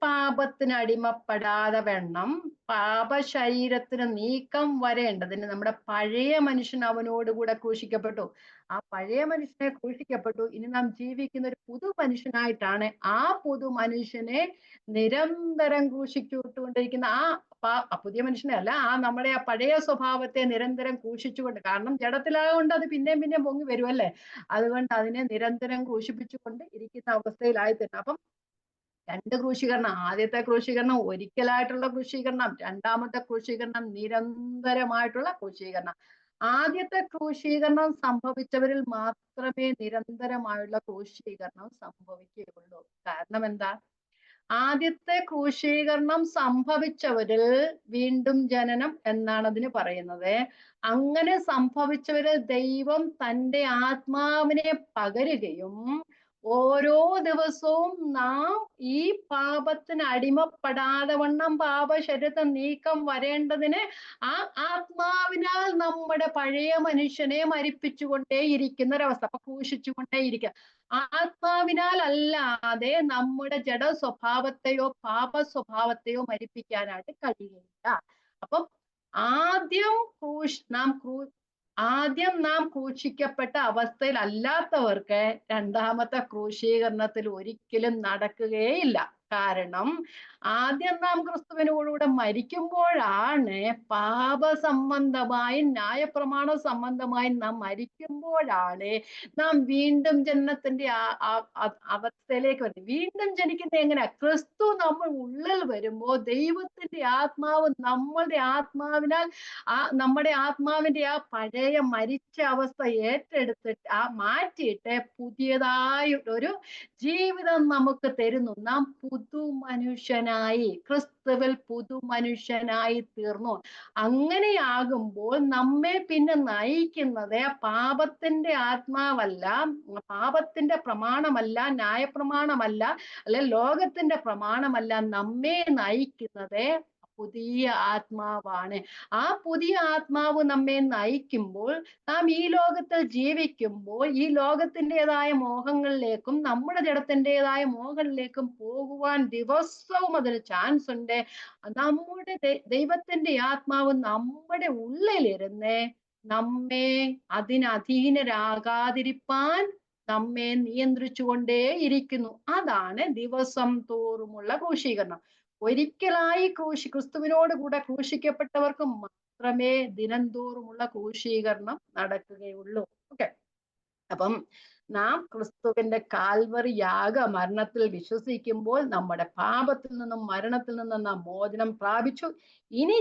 പാപത്തിനടിമപ്പെടാതെ വണ്ണം പാപശരീരത്തിന് നീക്കം വരേണ്ടതിന് നമ്മുടെ പഴയ മനുഷ്യൻ അവനോടുകൂടെ ക്രൂശിക്കപ്പെട്ടു. ആ പഴയ മനുഷ്യനെ ക്രൂശിക്കപ്പെട്ടു. ഇനി നാം ജീവിക്കുന്ന ഒരു പുതു മനുഷ്യനായിട്ടാണ്. ആ പുതു മനുഷ്യനെ നിരന്തരം ക്രൂശിച്ചുകൊണ്ടിരിക്കുന്ന പുതിയ മനുഷ്യനെ അല്ല, നമ്മുടെ ആ പഴയ സ്വഭാവത്തെ നിരന്തരം ക്രൂശിച്ചുകൊണ്ട്, കാരണം ജഡത്തിലാകൊണ്ട് അത് പിന്നെയും പൊങ്ങി വരുമല്ലേ, അതുകൊണ്ട് അതിനെ നിരന്തരം ക്രൂശിപ്പിച്ചുകൊണ്ട് ഇരിക്കുന്ന അവസ്ഥയിലായി തന്നെ. അപ്പം 2 ക്രൂശീകരണം. ആദ്യത്തെ ക്രൂശീകരണം ഒരിക്കലായിട്ടുള്ള ക്രൂശീകരണം, രണ്ടാമത്തെ ക്രൂശീകരണം നിരന്തരമായിട്ടുള്ള ക്രൂശീകരണം. ആദ്യത്തെ ക്രൂശീകരണം സംഭവിച്ചവരിൽ മാത്രമേ നിരന്തരമായുള്ള ക്രൂശീകരണം സംഭവിക്കുകയുള്ളൂ. കാരണം എന്താ? ആദ്യത്തെ ക്രൂശീകരണം സംഭവിച്ചവരിൽ വീണ്ടും ജനനം എന്നാണ് അതിന് പറയുന്നത്. അങ്ങനെ സംഭവിച്ചവരിൽ ദൈവം തന്റെ ആത്മാവിനെ പകരുകയും ഓരോ ദിവസവും നാം ഈ പാപത്തിന് അടിമപ്പെടാതെ വണ്ണം പാപശരീരത്തെ നീക്കം വരേണ്ടതിന് ആ ആത്മാവിനാൽ നമ്മുടെ പഴയ മനുഷ്യനെ മരിപ്പിച്ചുകൊണ്ടേയിരിക്കുന്ന ഒരവസ്ഥ. അപ്പൊ ക്രൂശിച്ചുകൊണ്ടേയിരിക്കുക. ആത്മാവിനാൽ അല്ലാതെ നമ്മുടെ ജഡ സ്വഭാവത്തെയോ പാപ സ്വഭാവത്തെയോ മരിപ്പിക്കാനായിട്ട് കഴിയില്ല. അപ്പം ആദ്യം ആദ്യം നാം ക്രൂശിക്കപ്പെട്ട അവസ്ഥയിൽ അല്ലാത്തവർക്ക് രണ്ടാമത്തെ ക്രൂശീകരണത്തിൽ ഒരിക്കലും നടക്കുകയില്ല. കാരണം ആദ്യം നാം ക്രിസ്തുവിനോടുകൂടെ മരിക്കുമ്പോഴാണ് പാപസംബന്ധമായി ന്യായപ്രമാണ സംബന്ധമായി നാം മരിക്കുമ്പോഴാണ് നാം വീണ്ടും ജനനത്തിന്റെ അവസ്ഥയിലേക്ക് വരുന്നത്. വീണ്ടും ജനിക്കുന്നത് എങ്ങനെയാ? ക്രിസ്തു നമ്മൾ ഉള്ളിൽ വരുമ്പോ ദൈവത്തിന്റെ ആത്മാവ് നമ്മളുടെ ആത്മാവിനാൽ നമ്മുടെ ആത്മാവിന്റെ ആ പഴയ മരിച്ച അവസ്ഥ ഏറ്റെടുത്തിട്ട് മാറ്റിയിട്ട് പുതിയതായി ഒരു ജീവിതം നമുക്ക് തരുന്നു. നാം പുതുമനുഷ്യനായി, ക്രിസ്തുവിൽ പുതുമനുഷ്യനായി തീർന്നു. അങ്ങനെയാകുമ്പോൾ നമ്മെ പിന്നെ നയിക്കുന്നത് പാപത്തിന്റെ ആത്മാവല്ല, പാപത്തിന്റെ പ്രമാണമല്ല, ന്യായപ്രമാണമല്ല, അല്ലെ ലോകത്തിന്റെ പ്രമാണമല്ല. നമ്മെ നയിക്കുന്നത് പുതിയ ആത്മാവാണ്. ആ പുതിയ ആത്മാവ് നമ്മെ നയിക്കുമ്പോൾ നാം ഈ ലോകത്തിൽ ജീവിക്കുമ്പോൾ ഈ ലോകത്തിൻ്റെതായ മോഹങ്ങളിലേക്കും നമ്മുടെ ജഡത്തിൻ്റെതായ മോഹങ്ങളിലേക്കും പോകുവാൻ ദിവസവും അതിന് ചാൻസ് ഉണ്ട്. നമ്മുടെ ദൈവത്തിന്റെ ആത്മാവ് നമ്മുടെ ഉള്ളിലിരുന്ന് നമ്മെ അതിനധീനരാകാതിരിപ്പാൻ നമ്മെ നിയന്ത്രിച്ചുകൊണ്ടേയിരിക്കുന്നു. അതാണ് ദിവസം തോറുമുള്ള ക്രൂശീകരണം. ഒരിക്കലായി ക്രിസ്തുവിനോട് കൂടെ ക്രൂശിക്കപ്പെട്ടവർക്ക് മാത്രമേ ദിനംതോറുമുള്ള ക്രൂശീകരണം നടക്കുകയുള്ളൂ. ഓക്കെ, അപ്പം നാം ക്രിസ്തുവിന്റെ കാൽവറി യാഗ മരണത്തിൽ വിശ്വസിക്കുമ്പോൾ നമ്മുടെ പാപത്തിൽ നിന്നും മരണത്തിൽ നിന്നും നാം മോചനം പ്രാപിച്ചു. ഇനി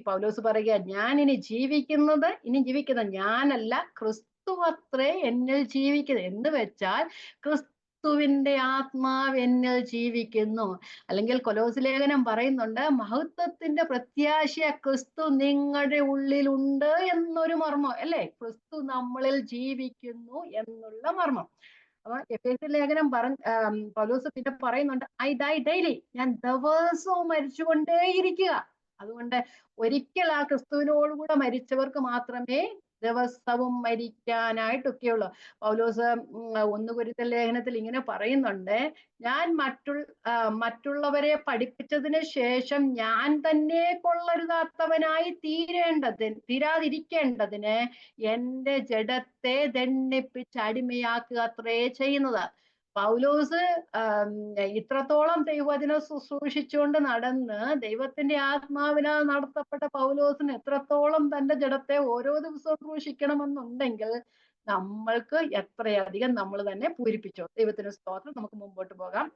പൗലോസ് പറയുക, ഇനി ജീവിക്കുന്നത് ഞാനല്ല, ക്രിസ്തു അത്രേ എന്നിൽ ജീവിക്കുന്നത്. എന്ന് വെച്ചാൽ ക്രിസ്തുവിന്റെ ആത്മാവ് എന്നിൽ ജീവിക്കുന്നു. അല്ലെങ്കിൽ കൊലോസ് ലേഖനം പറയുന്നുണ്ട്, മഹത്വത്തിന്റെ പ്രത്യാശ ക്രിസ്തു നിങ്ങളുടെ ഉള്ളിലുണ്ട് എന്നൊരു മർമ്മം, അല്ലെ? ക്രിസ്തു നമ്മളിൽ ജീവിക്കുന്നു എന്നുള്ള മർമ്മം. അപ്പൊ എഫേസ്യ ലേഖനം പൗലോസ് പിന്നെ പറയുന്നുണ്ട്, ഐ ഡൈ ഡെയിലി, ഞാൻ ദിവസവും മരിച്ചുകൊണ്ടേയിരിക്കുക. അതുകൊണ്ട് ഒരിക്കൽ ആ ക്രിസ്തുവിനോടുകൂടെ മരിച്ചവർക്ക് മാത്രമേ ദിവസവും മരിക്കാനായിട്ടൊക്കെയുള്ളൂ. പൗലോസ് 1 കൊരിന്ത്യർ ലേഖനത്തിൽ ഇങ്ങനെ പറയുന്നുണ്ട്, ഞാൻ മറ്റുള്ളവരെ പഠിപ്പിച്ചതിന് ശേഷം ഞാൻ തന്നെ കൊള്ളരുതാത്തവനായി തീരാതിരിക്കേണ്ടതിന് എന്റെ ജഡത്തെ ദണ്ഡിപ്പിച്ച് അടിമയാക്കുക അത്രേ ചെയ്യുന്നത്. പൗലോസ് ഇത്രത്തോളം ദൈവവചനം ശുശ്രൂഷിച്ചുകൊണ്ട് നടന്ന് ദൈവത്തിന്റെ ആത്മാവിനാൽ നടത്തപ്പെട്ട പൗലോസിന് എത്രത്തോളം തന്റെ ജഡത്തെ ഓരോ ദിവസവും ക്രൂശിക്കണമെന്നുണ്ടെങ്കിൽ നമ്മൾക്ക് എത്രയധികം നമ്മൾ തന്നെ പൂരിപ്പിച്ചു. ദൈവത്തിന് സ്തോത്രം. നമുക്ക് മുമ്പോട്ട് പോകാം.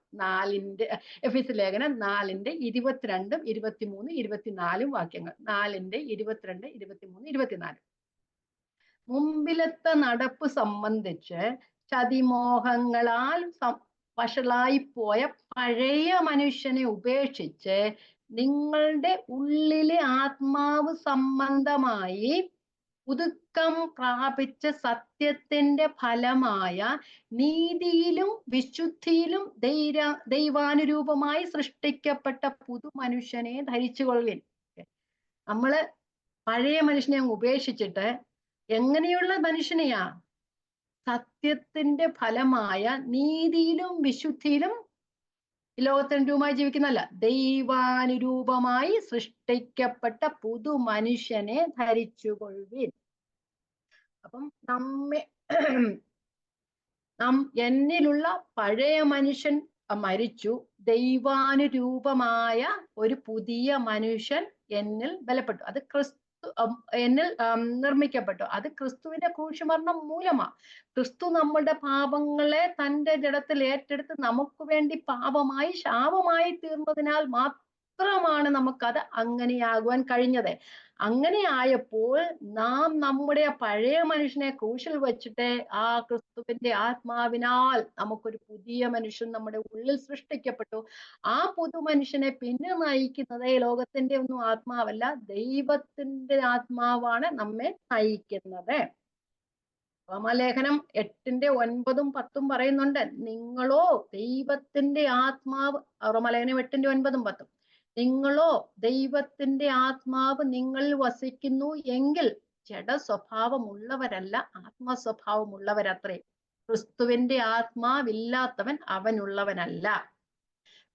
എഫേസ്യ ലേഖനം 4:22, 23, 24 വാക്യങ്ങൾ. 4:22, 23, 24. മുമ്പിലത്തെ നടപ്പ് സംബന്ധിച്ച് ചതിമോഹങ്ങളാൽ വഷളായിപ്പോയ പഴയ മനുഷ്യനെ ഉപേക്ഷിച്ച് നിങ്ങളുടെ ഉള്ളിലെ ആത്മാവ് സംബന്ധമായി പുതുക്കം പ്രാപിച്ച സത്യത്തിന്റെ ഫലമായ നീതിയിലും വിശുദ്ധിയിലും ദൈവാനുരൂപമായി സൃഷ്ടിക്കപ്പെട്ട പുതുമനുഷ്യനെ ധരിച്ചുകൊള്ളുവിൻ. നമ്മള് പഴയ മനുഷ്യനെ ഉപേക്ഷിച്ചിട്ട് എങ്ങനെയുള്ള മനുഷ്യനെയാ? സത്യത്തിന്റെ ഫലമായ നീതിയിലും വിശുദ്ധിയിലും ലോകത്തിനുമായി ജീവിക്കുന്നല്ല, ദൈവാനുരൂപമായി സൃഷ്ടിക്കപ്പെട്ട പുതുമനുഷ്യനെ ധരിച്ചുകൊള്ളുവിൻ. അപ്പം എന്നിലുള്ള പഴയ മനുഷ്യൻ മരിച്ചു, ദൈവാനുരൂപമായ ഒരു പുതിയ മനുഷ്യൻ എന്നിൽ ബലപ്പെട്ടു. അത് എന്നിൽ നിർമ്മിക്കപ്പെട്ടു. അത് ക്രിസ്തുവിന്റെ ക്രൂശുമരണം മൂലമാ. ക്രിസ്തു നമ്മളുടെ പാപങ്ങളെ തന്റെ ജഡത്തിൽ ഏറ്റെടുത്ത് നമുക്ക് വേണ്ടി പാപമായി ശാപമായി തീർന്നതിനാൽ മാത്രമാണ് നമുക്കത് അങ്ങനെയാകുവാൻ കഴിഞ്ഞത്. അങ്ങനെ ആയപ്പോൾ നാം നമ്മുടെ പഴയ മനുഷ്യനെ ക്രൂശിൽ വെച്ചിട്ട് ആ ക്രിസ്തുവിന്റെ ആത്മാവിനാൽ നമുക്കൊരു പുതിയ മനുഷ്യൻ നമ്മുടെ ഉള്ളിൽ സൃഷ്ടിക്കപ്പെട്ടു. ആ പുതുമനുഷ്യനെ പിന്നെ നയിക്കുന്നത് ലോകത്തിന്റെ ഒന്നും ആത്മാവല്ല, ദൈവത്തിന്റെ ആത്മാവാണ് നമ്മെ നയിക്കുന്നത്. റോമാലേഖനം 8:9, 10 പറയുന്നുണ്ട്, നിങ്ങളോ ദൈവത്തിന്റെ ആത്മാവ്. റോമാലേഖനം 8:9, 10. നിങ്ങളോ ദൈവത്തിന്റെ ആത്മാവ് നിങ്ങളിൽ വസിക്കുന്നു എങ്കിൽ ജഡ സ്വഭാവമുള്ളവരല്ല, ആത്മസ്വഭാവമുള്ളവരത്രേ. ക്രിസ്തുവിന്റെ ആത്മാവില്ലാത്തവൻ അവനുള്ളവനല്ല.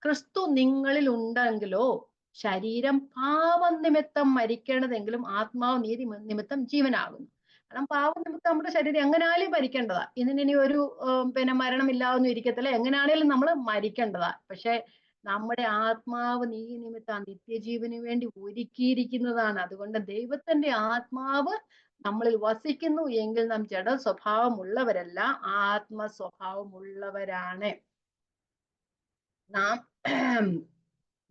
ക്രിസ്തു നിങ്ങളിൽ ഉണ്ടെങ്കിലോ ശരീരം പാപം നിമിത്തം മരിക്കേണ്ടതെങ്കിലും ആത്മാവ് നീതി നിമിത്തം ജീവനാകുന്നു. കാരണം പാപം നിമിത്തം നമ്മുടെ ശരീരം എങ്ങനെയാലും മരിക്കേണ്ടതാ. ഇതിനി ഒരു പിന്നെ മരണമില്ലാതൊന്നും ഇരിക്കത്തില്ല, എങ്ങനെയാണേലും നമ്മൾ മരിക്കേണ്ടതാ. പക്ഷെ നമ്മുടെ ആത്മാവ് നീ നിമിത്തം നിത്യജീവന് വേണ്ടി ഒരുക്കിയിരിക്കുന്നതാണ്. അതുകൊണ്ട് ദൈവത്തിന്റെ ആത്മാവ് നമ്മളിൽ വസിക്കുന്നു എങ്കിൽ നാം ജഡ സ്വഭാവമുള്ളവരല്ല, ആത്മ സ്വഭാവമുള്ളവരാണ്. നാം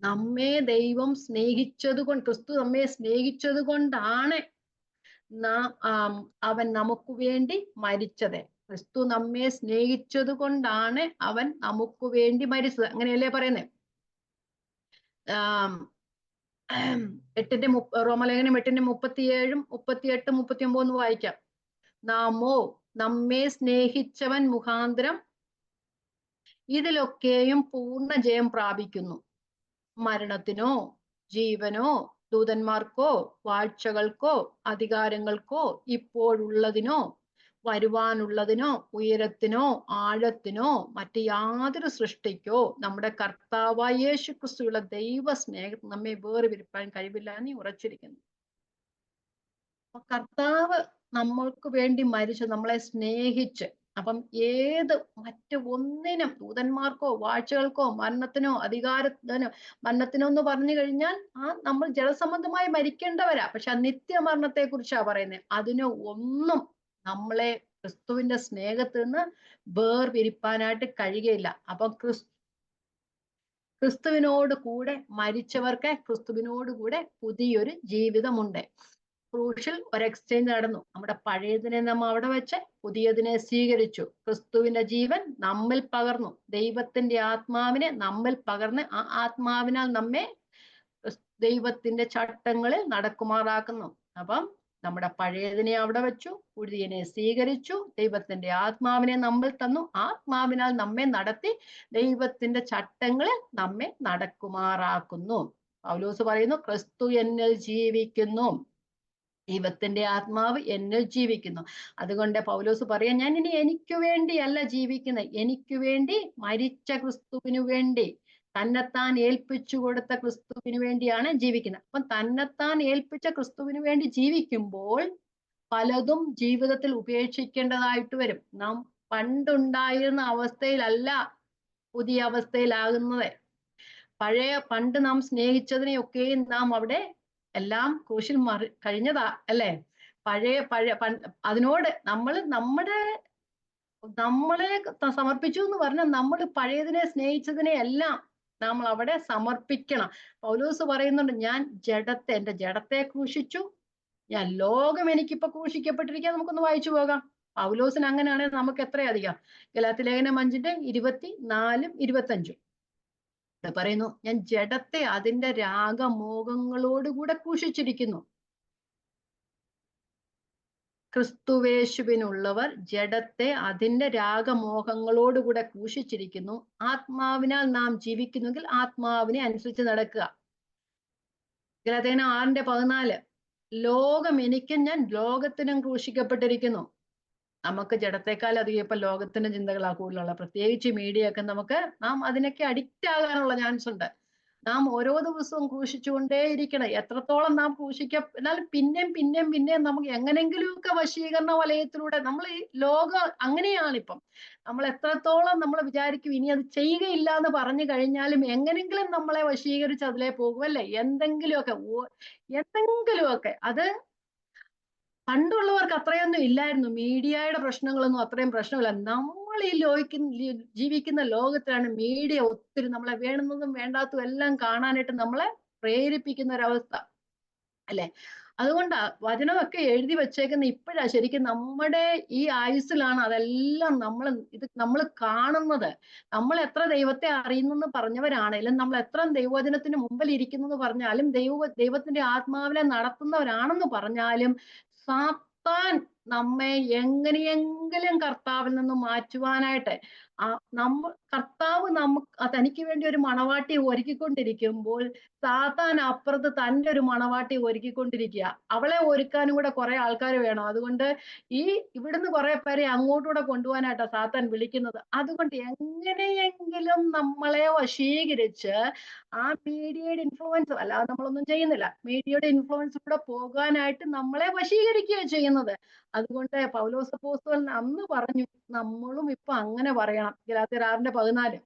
നമ്മെ ദൈവം സ്നേഹിച്ചത് കൊണ്ട്, ക്രിസ്തു നമ്മെ സ്നേഹിച്ചത് കൊണ്ടാണ് അവൻ നമുക്ക് വേണ്ടി മരിച്ചത്. ക്രിസ്തു നമ്മെ സ്നേഹിച്ചത് കൊണ്ടാണ് അവൻ നമുക്ക് വേണ്ടി മരിച്ചത്. അങ്ങനെയല്ലേ പറയുന്നേ? റോമലേഖനം 8:37, 38, 39 വായിക്കാം. നാമോ നമ്മെ സ്നേഹിച്ചവൻ മുഖാന്തരം ഇതിലൊക്കെയും പൂർണ്ണ ജയം പ്രാപിക്കുന്നു. മരണത്തിനോ ജീവനോ ദൂതന്മാർക്കോ വാഴ്ചകൾക്കോ അധികാരങ്ങൾക്കോ ഇപ്പോഴുള്ളതിനോ വരുവാനുള്ളതിനോ ഉയരത്തിനോ ആഴത്തിനോ മറ്റ് യാതൊരു സൃഷ്ടിക്കോ നമ്മുടെ കർത്താവായ യേശു ക്രിസ്തുവിലുള്ള ദൈവ സ്നേഹം നമ്മെ വേർപിരിപ്പാൻ കഴിവില്ല എന്ന് ഉറച്ചിരിക്കുന്നു. അപ്പൊ കർത്താവ് നമ്മൾക്ക് വേണ്ടി മരിച്ചു, നമ്മളെ സ്നേഹിച്ച്. അപ്പം ഏത് മറ്റ് ഒന്നിനും, ദൂതന്മാർക്കോ വാഴ്ചകൾക്കോ മരണത്തിനോ അധികാരത്തിനോ, മരണത്തിനോ എന്ന് പറഞ്ഞു കഴിഞ്ഞാൽ നമ്മൾ ജലസംബന്ധമായി മരിക്കേണ്ടവരാ. പക്ഷെ ആ നിത്യമരണത്തെ കുറിച്ചാ പറയുന്നത്. അതിന് ഒന്നും നമ്മളെ ക്രിസ്തുവിന്റെ സ്നേഹത്തിൽ നിന്ന് വേർപിരിപ്പാനായിട്ട് കഴിയുകയില്ല. അപ്പൊ ക്രിസ്തുവിനോട് കൂടെ മരിച്ചവർക്ക് ക്രിസ്തുവിനോട് കൂടെ പുതിയൊരു ജീവിതമുണ്ട്. ക്രൂശിൽ ഒരു എക്സ്ചേഞ്ച് നടന്നു. നമ്മുടെ പഴയതിനെ നമ്മൾ അവിടെ വെച്ച് പുതിയതിനെ സ്വീകരിച്ചു. ക്രിസ്തുവിന്റെ ജീവൻ നമ്മിൽ പകർന്നു, ദൈവത്തിന്റെ ആത്മാവിനെ നമ്മിൽ പകർന്ന് ആ ആത്മാവിനാൽ നമ്മെ ദൈവത്തിന്റെ ചട്ടങ്ങളിൽ നടക്കുമാറാക്കുന്നു. അപ്പം നമ്മുടെ പഴയതിനെ അവിടെ വെച്ചു, പുതിയതിനെ സ്വീകരിച്ചു, ദൈവത്തിന്റെ ആത്മാവിനെ നമ്മിൽ തന്നു, ആത്മാവിനാൽ നമ്മെ നടത്തി ദൈവത്തിന്റെ ചട്ടങ്ങളിൽ നമ്മെ നടക്കുമാറാക്കുന്നു. പൗലോസ് പറയുന്നു, ക്രിസ്തു എന്നിൽ ജീവിക്കുന്നു, ദൈവത്തിന്റെ ആത്മാവ് എന്നിൽ ജീവിക്കുന്നു. അതുകൊണ്ട് പൗലോസ് പറയാൻ, ഞാൻ ഇനി എനിക്ക് വേണ്ടിയല്ല ജീവിക്കുന്നത്, എനിക്ക് വേണ്ടി മരിച്ച ക്രിസ്തുവിനു വേണ്ടി, തന്നെത്താൻ ഏൽപ്പിച്ചു കൊടുത്ത ക്രിസ്തുവിന് വേണ്ടിയാണ് ജീവിക്കുന്നത്. അപ്പം തന്നെത്താൻ ഏൽപ്പിച്ച ക്രിസ്തുവിന് വേണ്ടി ജീവിക്കുമ്പോൾ പലതും ജീവിതത്തിൽ ഉപേക്ഷിക്കേണ്ടതായിട്ട് വരും. നാം പണ്ടുണ്ടായിരുന്ന അവസ്ഥയിലല്ല പുതിയ അവസ്ഥയിലാകുന്നത്. പണ്ട് നാം സ്നേഹിച്ചതിനെയൊക്കെയും നാം അവിടെ എല്ലാം ക്രൂശിൽ കഴിഞ്ഞതാ അല്ലേ? അതിനോട് നമ്മളെ സമർപ്പിച്ചു എന്ന് പറഞ്ഞാൽ നമ്മൾ പഴയതിനെ സ്നേഹിച്ചതിനെ എല്ലാം നമ്മൾ അവിടെ സമർപ്പിക്കണം. പൗലോസ് പറയുന്നുണ്ട്, ഞാൻ എന്റെ ജഡത്തെ ക്രൂശിച്ചു, ഞാൻ ലോകം എനിക്കിപ്പോ ക്രൂശിക്കപ്പെട്ടിരിക്കുക. നമുക്കൊന്ന് വായിച്ചു പോകാം. പൗലോസിന് അങ്ങനെയാണെങ്കിൽ നമുക്ക് എത്രയധികം. ഗലാത്യലേഖനം 5:24, 25 പറയുന്നു, ഞാൻ ജഡത്തെ അതിന്റെ രാഗമോഹങ്ങളോടുകൂടെ ക്രൂശിച്ചിരിക്കുന്നു. ക്രിസ്തുവേശുവിനുള്ളവർ ജഡത്തെ അതിന്റെ രാഗമോഹങ്ങളോടുകൂടെ ക്രൂശിച്ചിരിക്കുന്നു. ആത്മാവിനാൽ നാം ജീവിക്കുന്നെങ്കിൽ ആത്മാവിനെ അനുസരിച്ച് നടക്കുക. ഗലാത്യലേഖനം 6:14 ലോകം എനിക്കും ഞാൻ ലോകത്തിനും ക്രൂശിക്കപ്പെട്ടിരിക്കുന്നു. നമുക്ക് ജഡത്തെക്കാൾ അധികം ഇപ്പൊ ലോകത്തിന്റെ ചിന്തകളാ കൂടുതലുള്ള. പ്രത്യേകിച്ച് മീഡിയ ഒക്കെ നാം അതിനൊക്കെ അഡിക്റ്റ് ആകാനുള്ള ചാൻസ് ഉണ്ട്. നാം ഓരോ ദിവസവും ക്രൂശിച്ചുകൊണ്ടേയിരിക്കണം. എത്രത്തോളം നാം എന്നാൽ പിന്നെയും നമുക്ക് എങ്ങനെങ്കിലുമൊക്കെ വശീകരണ വലയത്തിലൂടെ നമ്മൾ ഈ ലോകം അങ്ങനെയാണിപ്പം. നമ്മൾ എത്രത്തോളം നമ്മൾ വിചാരിക്കും ഇനി അത് ചെയ്യുകയില്ല എന്ന് പറഞ്ഞു കഴിഞ്ഞാലും എങ്ങനെങ്കിലും നമ്മളെ വശീകരിച്ച് അതിലേ പോകുമല്ലേ? എന്തെങ്കിലുമൊക്കെ അത് പണ്ടുള്ളവർക്ക് അത്രയൊന്നും ഇല്ലായിരുന്നു. മീഡിയയുടെ പ്രശ്നങ്ങളൊന്നും അത്രയും പ്രശ്നമില്ല. നമ്മൾ ഈ ജീവിക്കുന്ന ലോകത്തിലാണ് മീഡിയ ഒത്തിരി നമ്മളെ വേണ്ടുന്നതും വേണ്ടാത്തതും എല്ലാം കാണാനായിട്ട് നമ്മളെ പ്രേരിപ്പിക്കുന്ന ഒരവസ്ഥ അല്ലെ? അതുകൊണ്ടാ വചനമൊക്കെ എഴുതി വെച്ചേക്കുന്ന ഇപ്പോഴാ ശരിക്കും നമ്മുടെ ഈ ആയുസ്സിലാണ് അതെല്ലാം നമ്മൾ കാണുന്നത്. നമ്മൾ എത്ര ദൈവത്തെ അറിയുന്നെന്ന് പറഞ്ഞവരാണേലും, നമ്മൾ എത്ര ദൈവവചനത്തിന് മുമ്പിൽ ഇരിക്കുന്നെന്ന് പറഞ്ഞാലും, ദൈവത്തിന്റെ ആത്മാവിനെ നടത്തുന്നവരാണെന്ന് പറഞ്ഞാലും, സാത്താൻ നമ്മെ എങ്ങനെയെങ്കിലും കർത്താവിൽ നിന്ന് മാറ്റുവാനായിട്ട് കർത്താവ് തനിക്ക് വേണ്ടി ഒരു മണവാട്ടി ഒരുക്കിക്കൊണ്ടിരിക്കുമ്പോൾ സാത്താൻ അപ്പുറത്ത് തന്റെ ഒരു മണവാട്ടി ഒരുക്കിക്കൊണ്ടിരിക്കുക. അവളെ ഒരുക്കാനും കൂടെ കുറെ ആൾക്കാർ വേണം. അതുകൊണ്ട് ഇവിടുന്ന് കുറെ പേരെ അങ്ങോട്ടൂടെ കൊണ്ടുപോകാനായിട്ടാ സാത്താൻ വിളിക്കുന്നത്. അതുകൊണ്ട് എങ്ങനെയെങ്കിലും നമ്മളെ വശീകരിച്ച് ആ മീഡിയയുടെ ഇൻഫ്ലുവൻസ്, അല്ലാതെ നമ്മളൊന്നും ചെയ്യുന്നില്ല, മീഡിയയുടെ ഇൻഫ്ലുവൻസ് കൂടെ പോകാനായിട്ട് നമ്മളെ വശീകരിക്കുക ചെയ്യുന്നത്. അതുകൊണ്ട് പൗലോസ് അപ്പോസ്തലൻ അന്ന് പറഞ്ഞു, നമ്മളും ഇപ്പൊ അങ്ങനെ പറയണം. ഗലാത്യർ 6:14,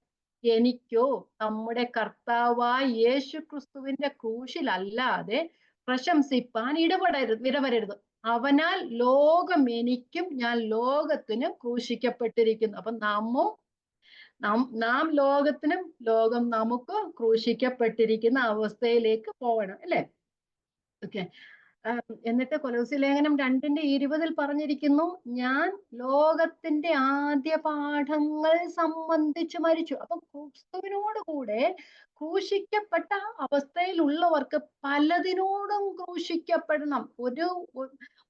എനിക്കോ നമ്മുടെ കർത്താവായ യേശു ക്രിസ്തുവിന്റെ ക്രൂശിലല്ലാതെ പ്രശംസിപ്പാൻ ഇടവരരുത്. അവനാൽ ലോകം എനിക്കും ഞാൻ ലോകത്തിനും ക്രൂശിക്കപ്പെട്ടിരിക്കുന്നു. അപ്പൊ നാം ലോകത്തിനും ലോകം നമുക്ക് ക്രൂശിക്കപ്പെട്ടിരിക്കുന്ന അവസ്ഥയിലേക്ക് പോകണം, അല്ലെ? ഓക്കെ. എന്നിട്ട് കൊലോസ്യ ലേഖനം 2:20 പറഞ്ഞിരിക്കുന്നു, ഞാൻ ലോകത്തിന്റെ ആദ്യ പാഠങ്ങൾ സംബന്ധിച്ച് മരിച്ചു. അപ്പൊ ക്രിസ്തുവിനോട് കൂടെ ക്രൂശിക്കപ്പെട്ട അവസ്ഥയിലുള്ളവർക്ക് പലതിനോടും ക്രൂശിക്കപ്പെടണം.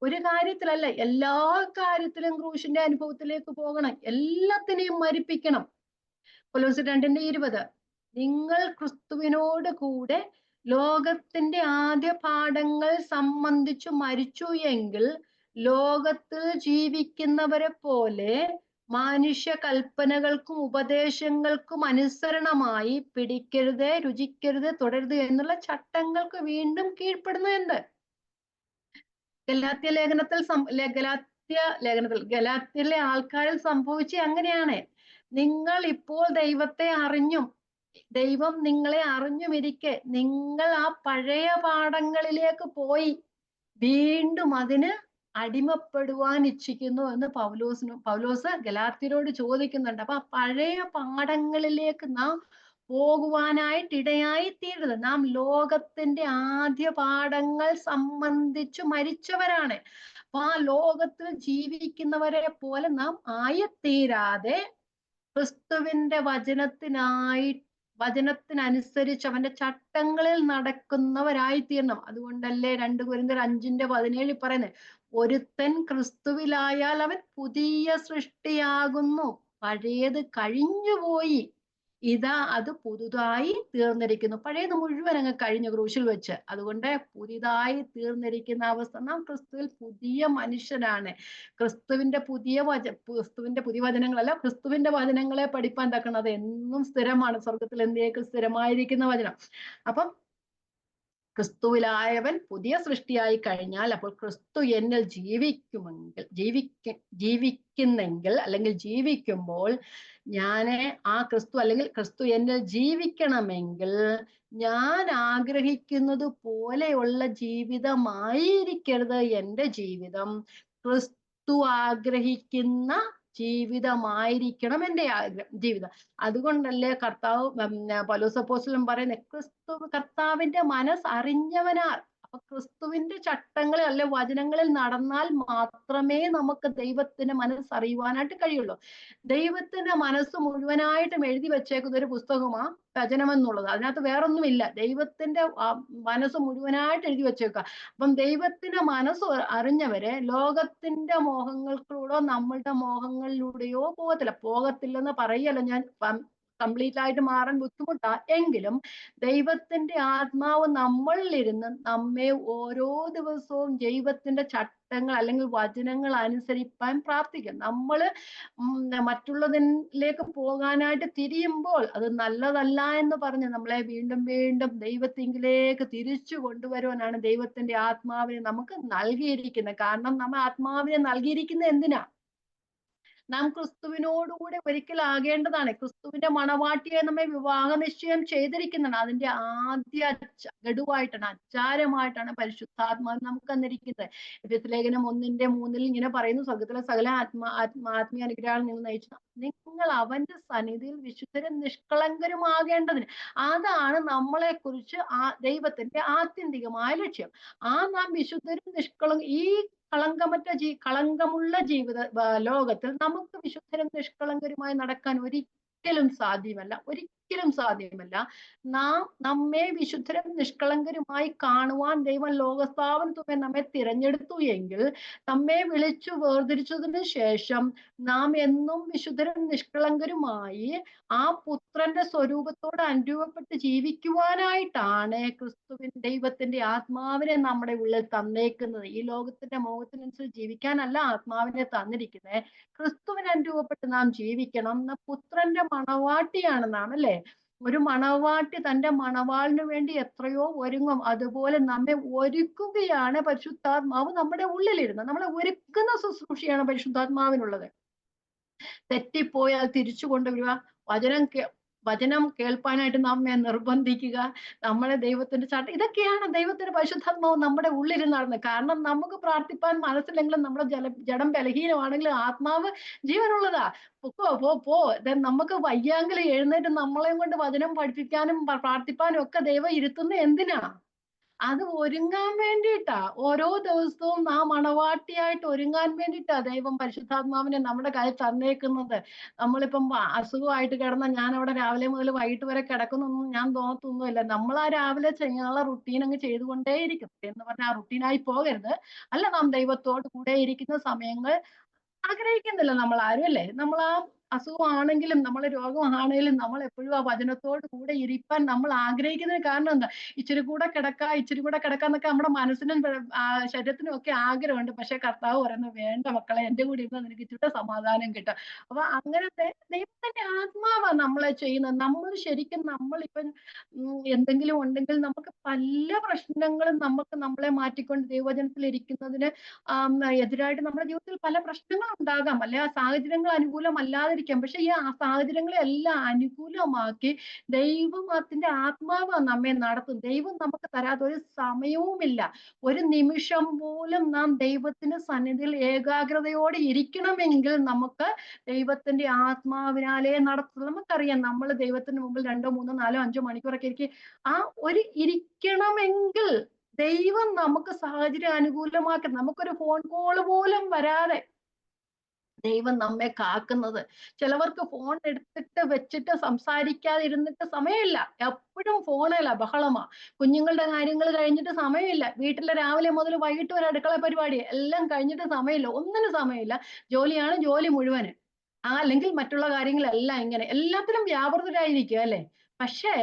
ഒരു കാര്യത്തിലല്ല, എല്ലാ കാര്യത്തിലും ക്രൂശിന്റെ അനുഭവത്തിലേക്ക് പോകണം. എല്ലാത്തിനെയും മരിപ്പിക്കണം. കൊലോസ്യ 2:20, നിങ്ങൾ ക്രിസ്തുവിനോട് കൂടെ ലോകത്തിന്റെ ആദ്യ പാഠങ്ങൾ സംബന്ധിച്ചു മരിച്ചു എങ്കിൽ ലോകത്തിൽ ജീവിക്കുന്നവരെ പോലെ മനുഷ്യ കൽപ്പനകൾക്കും ഉപദേശങ്ങൾക്കും അനുസരണമായി പിടിക്കരുത്, രുചിക്കരുത്, തുടരുത് എന്നുള്ള ചട്ടങ്ങൾക്ക് വീണ്ടും കീഴ്പ്പെടുന്നുണ്ട്. ഗലാത്യയിലെ ആൾക്കാരിൽ സംഭവിച്ച അങ്ങനെയാണ്. നിങ്ങൾ ഇപ്പോൾ ദൈവത്തെ അറിഞ്ഞും ദൈവം നിങ്ങളെ അറിഞ്ഞുമിരിക്കെ നിങ്ങൾ ആ പഴയ പാഠങ്ങളിലേക്ക് പോയി വീണ്ടും അതിന് അടിമപ്പെടുവാൻ ഇച്ഛിക്കുന്നു എന്ന് പൗലോസ് ഗലാത്യരോട് ചോദിക്കുന്നുണ്ട്. അപ്പൊ ആ പഴയ പാഠങ്ങളിലേക്ക് നാം പോകുവാനായിട്ട് ഇടയായി തീരരുത്. നാം ലോകത്തിന്റെ ആദ്യ പാഠങ്ങൾ സംബന്ധിച്ചു മരിച്ചവരാണ്. അപ്പൊ ആ ലോകത്തിൽ ജീവിക്കുന്നവരെ പോലെ നാം ആയിത്തീരാതെ ക്രിസ്തുവിന്റെ വചനത്തിനനുസരിച്ച് അവന്റെ ചട്ടങ്ങളിൽ നടക്കുന്നവരായി തീരണം. അതുകൊണ്ടല്ലേ 2 കൊരിന്ത്യർ 5:17 പറയുന്നത്, ഒരുത്തൻ ക്രിസ്തുവിലായാൽ അവൻ പുതിയ സൃഷ്ടിയാകുന്നു, പഴയത് കഴിഞ്ഞുപോയി, ഇതാ അത് പുതുതായി തീർന്നിരിക്കുന്നു. പഴയത് മുഴുവൻ അങ്ങ് കഴിഞ്ഞു ക്രൂശിൽ വെച്ച്. അതുകൊണ്ട് പുതിയതായി തീർന്നിരിക്കുന്ന അവസ്ഥ, നാം ക്രിസ്തുവിൽ പുതിയ മനുഷ്യനാണ്. ക്രിസ്തുവിന്റെ പുതിയ വചനങ്ങളല്ല, ക്രിസ്തുവിന്റെ വചനങ്ങളെ പഠിപ്പാൻ തക്കണത് എന്നും സ്ഥിരമാണ്. സ്വർഗത്തിൽ എന്നേക്കും സ്ഥിരമായിരിക്കുന്ന വചനം. അപ്പം ക്രിസ്തുവിലായവൻ പുതിയ സൃഷ്ടിയായി കഴിഞ്ഞാൽ, അപ്പോൾ ക്രിസ്തു എന്നിൽ ജീവിക്കുന്നെങ്കിൽ അല്ലെങ്കിൽ ജീവിക്കുമ്പോൾ ഞാന് ആ ക്രിസ്തു അല്ലെങ്കിൽ ക്രിസ്തു എന്നിൽ ജീവിക്കണമെങ്കിൽ ഞാൻ ആഗ്രഹിക്കുന്നത് പോലെയുള്ള ജീവിതമായിരിക്കരുത് എൻ്റെ ജീവിതം. ക്രിസ്തു ആഗ്രഹിക്കുന്ന ജീവിതമായിരിക്കണം എൻ്റെ ജീവിതം. അതുകൊണ്ടല്ലേ പൗലോസ് അപ്പോസ്തലൻ പറയുന്നത്, കർത്താവിന്റെ മനസ്സ് അറിഞ്ഞവനാർ. അപ്പൊ ക്രിസ്തുവിന്റെ ചട്ടങ്ങളിൽ അല്ലെ വചനങ്ങളിൽ നടന്നാൽ മാത്രമേ നമുക്ക് ദൈവത്തിന്റെ മനസ്സ് അറിയുവാനായിട്ട് കഴിയുള്ളൂ. ദൈവത്തിന്റെ മനസ്സ് മുഴുവനായിട്ടും എഴുതി വെച്ചേക്കുന്ന ഒരു പുസ്തകമാ വചനം എന്നുള്ളത്. അതിനകത്ത് വേറൊന്നുമില്ല. ദൈവത്തിന്റെ മനസ്സ് മുഴുവനായിട്ട് എഴുതി വെച്ചേക്കുക. അപ്പം ദൈവത്തിന്റെ മനസ്സ് അറിഞ്ഞവരെ ലോകത്തിന്റെ മോഹങ്ങൾക്കൂടോ നമ്മളുടെ മോഹങ്ങളിലൂടെയോ പോകത്തില്ലെന്ന് പറയല്ല ഞാൻ. കംപ്ലീറ്റ് ആയിട്ട് മാറാൻ ബുദ്ധിമുട്ടാ. എങ്കിലും ദൈവത്തിന്റെ ആത്മാവ് നമ്മളിലിരുന്ന് നമ്മെ ഓരോ ദിവസവും ദൈവത്തിന്റെ ചട്ടങ്ങൾ അല്ലെങ്കിൽ വചനങ്ങൾ അനുസരിപ്പാൻ പ്രാർത്ഥിക്കും. നമ്മള് മറ്റുള്ളതിലേക്ക് പോകാനായിട്ട് തിരിയുമ്പോൾ അത് നല്ലതല്ല എന്ന് പറഞ്ഞ് നമ്മളെ വീണ്ടും വീണ്ടും ദൈവത്തിങ്കിലേക്ക് തിരിച്ചു കൊണ്ടുവരുവാനാണ് ദൈവത്തിന്റെ ആത്മാവിനെ നമുക്ക് നൽകിയിരിക്കുന്നത്. കാരണം നമ്മ ആത്മാവിനെ നൽകിയിരിക്കുന്നത് എന്തിനാ? നാം ക്രിസ്തുവിനോടുകൂടെ ഒരിക്കലാകേണ്ടതാണ്. ക്രിസ്തുവിന്റെ മണവാട്ടിയെ നമ്മെ വിവാഹ നിശ്ചയം ചെയ്തിരിക്കുന്നതാണ്. അതിന്റെ ആദ്യ ഗഡുവായിട്ടാണ്, അച്ചാരമായിട്ടാണ് പരിശുദ്ധാത്മാവ് നമുക്ക് തന്നിരിക്കുന്നത്. എഫെസ്യ ലേഖനം 1:3 ഇങ്ങനെ പറയുന്നു, സ്വർഗത്തിലെ സകല ആത്മീയ അനുഗ്രഹങ്ങൾ നിങ്ങൾ നയിച്ചു നിങ്ങൾ അവന്റെ സന്നിധിയിൽ വിശുദ്ധരും നിഷ്കളങ്കരുമാകേണ്ടതിന്. അതാണ് നമ്മളെ കുറിച്ച് ദൈവത്തിന്റെ ആത്യന്തികമായ ലക്ഷ്യം. നാം വിശുദ്ധരും ഈ കളങ്കമുള്ള ലോകത്തിൽ നമുക്ക് വിശുദ്ധരും നിഷ്കളങ്കരുമായി നടക്കാൻ ഒരിക്കലും സാധ്യമല്ല. ഒരിക്കലും സാധ്യമല്ല. നമ്മെ വിശുദ്ധരും നിഷ്കളങ്കരുമായി കാണുവാൻ ദൈവം ലോകസ്ഥാപനത്തുമേ നമ്മെ തിരഞ്ഞെടുത്തു എങ്കിൽ, നമ്മെ വിളിച്ചു വേർതിരിച്ചതിന് ശേഷം നാം എന്നും വിശുദ്ധരും നിഷ്കളങ്കരുമായി ആ പുത്രന്റെ സ്വരൂപത്തോട് അനുരൂപപ്പെട്ട് ജീവിക്കുവാനായിട്ടാണ് ദൈവത്തിന്റെ ആത്മാവിനെ നമ്മുടെ ഉള്ളിൽ തന്നേക്കുന്നത്. ഈ ലോകത്തിന്റെ മോഹത്തിനനുസരിച്ച് ജീവിക്കാനല്ല ആത്മാവിനെ തന്നിരിക്കുന്നത്. ക്രിസ്തുവിന് അനുരൂപപ്പെട്ട് നാം ജീവിക്കണം. പുത്രന്റെ മണവാട്ടിയാണ് നാം, അല്ലെ? ഒരു മണവാട്ടി തന്റെ മണവാളിന് വേണ്ടി എത്രയോ ഒരുങ്ങും. അതുപോലെ നമ്മെ ഒരുക്കുകയാണ് പരിശുദ്ധാത്മാവ് നമ്മുടെ ഉള്ളിലിരുന്ന്. നമ്മളെ ഒരുക്കുന്ന ശുശ്രൂഷയാണ് പരിശുദ്ധാത്മാവിനുള്ളത്. തെറ്റിപ്പോയാൽ തിരിച്ചു കൊണ്ടുവരിക, വചനം കേൾപ്പാനായിട്ട് നമ്മെ നിർബന്ധിക്കുക, നമ്മളെ ദൈവത്തിന്റെ ഇതൊക്കെയാണ് ദൈവത്തിന്റെ പരിശുദ്ധാത്മാവ് നമ്മുടെ ഉള്ളിരുന്ന് നടന്നത്. കാരണം നമുക്ക് പ്രാർത്ഥിപ്പാൻ മനസ്സിലെങ്കിലും നമ്മുടെ ജഡം ബലഹീനമാണെങ്കിലും ആത്മാവ് ജീവനുള്ളതാ. പോ നമുക്ക് വയ്യാങ്കിൽ എഴുന്നേറ്റ് നമ്മളെയും കൊണ്ട് വചനം പഠിപ്പിക്കാനും പ്രാർത്ഥിപ്പാനും ഒക്കെ ദൈവം ഇരുത്തുന്നത് എന്തിനാ? അത് ഒരുങ്ങാൻ വേണ്ടിയിട്ടാ. ഓരോ ദിവസവും നാം മണവാട്ടിയായിട്ട് ഒരുങ്ങാൻ വേണ്ടിയിട്ടാ ദൈവം പരിശുദ്ധാത്മാവിനെ നമ്മുടെ കയ്യിൽ തന്നേക്കുന്നത്. നമ്മളിപ്പം അസുഖമായിട്ട് കിടന്ന ഞാൻ അവിടെ രാവിലെ മുതൽ വൈകിട്ട് വരെ കിടക്കുന്നൊന്നും ഞാൻ തോന്നത്തൊന്നുമില്ല. നമ്മൾ ആ രാവിലെ ചെയ്യാനുള്ള റുട്ടീൻ അങ്ങ് ചെയ്തുകൊണ്ടേയിരിക്കും എന്ന് പറഞ്ഞാൽ ആ റുട്ടീനായി പോകരുത്. അല്ല, നാം ദൈവത്തോട് കൂടെ ഇരിക്കുന്ന സമയങ്ങൾ ആഗ്രഹിക്കുന്നില്ല നമ്മൾ ആരും, അല്ലേ? നമ്മൾ ആ അസുഖമാണെങ്കിലും നമ്മൾ രോഗമാണെങ്കിലും നമ്മൾ എപ്പോഴും ആ വചനത്തോട് കൂടെ ഇരിപ്പാൻ നമ്മൾ ആഗ്രഹിക്കുന്നതിന് കാരണം എന്താ? ഇച്ചിരി കൂടെ കിടക്കാന്നൊക്കെ നമ്മുടെ മനസ്സിനും ശരീരത്തിനും ഒക്കെ ആഗ്രഹമുണ്ട്. പക്ഷെ കർത്താവ് പറയുന്നത്, വേണ്ട മക്കളെ, എന്റെ കൂടെ ഇരുന്ന് നിനക്ക് ഇച്ചിരി സമാധാനം കിട്ടും. അപ്പൊ അങ്ങനത്തെ ദൈവത്തിന്റെ ആത്മാവാ നമ്മളെ ചെയ്യുന്നത്. നമ്മൾ ശരിക്കും നമ്മളിപ്പം എന്തെങ്കിലും ഉണ്ടെങ്കിൽ നമുക്ക് പല പ്രശ്നങ്ങളും നമുക്ക് നമ്മളെ മാറ്റിക്കൊണ്ട് ദൈവവചനത്തിൽ ഇരിക്കുന്നതിന് എതിരായിട്ട് നമ്മുടെ ജീവിതത്തിൽ പല പ്രശ്നങ്ങളും ഉണ്ടാകാം, അല്ലെ? ആ സാഹചര്യങ്ങൾ അനുകൂലമല്ലാതിരിക്കാം. പക്ഷെ ഈ സാഹചര്യങ്ങളെ എല്ലാം അനുകൂലമാക്കി ദൈവം അതിന്റെ ആത്മാവ് നമ്മെ നടത്തും. ദൈവം നമുക്ക് തരാത്ത ഒരു സമയവുമില്ല. ഒരു നിമിഷം പോലും നാം ദൈവത്തിന്റെ സന്നിധിയിൽ ഏകാഗ്രതയോടെ ഇരിക്കണമെങ്കിൽ നമുക്ക് ദൈവത്തിന്റെ ആത്മാവിനാലേ നടത്തുള്ളൂ. നമുക്കറിയാം, നമ്മൾ ദൈവത്തിന് മുമ്പിൽ 2, 3, 4, 5 മണിക്കൂറൊക്കെ ഇരിക്കും. ആ ഒരു ഇരിക്കണമെങ്കിൽ ദൈവം നമുക്ക് സാഹചര്യം അനുകൂലമാക്കി, നമുക്കൊരു ഫോൺ കോൾ പോലും വരാതെ ദൈവം നമ്മെ കാക്കുന്നത്. ചിലവർക്ക് ഫോൺ എടുത്തിട്ട് വെച്ചിട്ട് സംസാരിക്കാതെ ഇരുന്നിട്ട് സമയമില്ല. എപ്പോഴും ഫോണില ബഹളമാ. കുഞ്ഞുങ്ങളുടെ കാര്യങ്ങൾ കഴിഞ്ഞിട്ട് സമയമില്ല. വീട്ടിലെ രാവിലെ മുതൽ വൈകിട്ട് വരെ അടുക്കള പരിപാടി എല്ലാം കഴിഞ്ഞിട്ട് സമയമില്ല. ഒന്നിനും സമയമില്ല. ജോലിയാണ് ജോലി മുഴുവന്. അല്ലെങ്കിൽ മറ്റുള്ള കാര്യങ്ങളെല്ലാം ഇങ്ങനെ എല്ലാത്തിലും വ്യാപൃതരായിരിക്കും, അല്ലെ? പക്ഷേ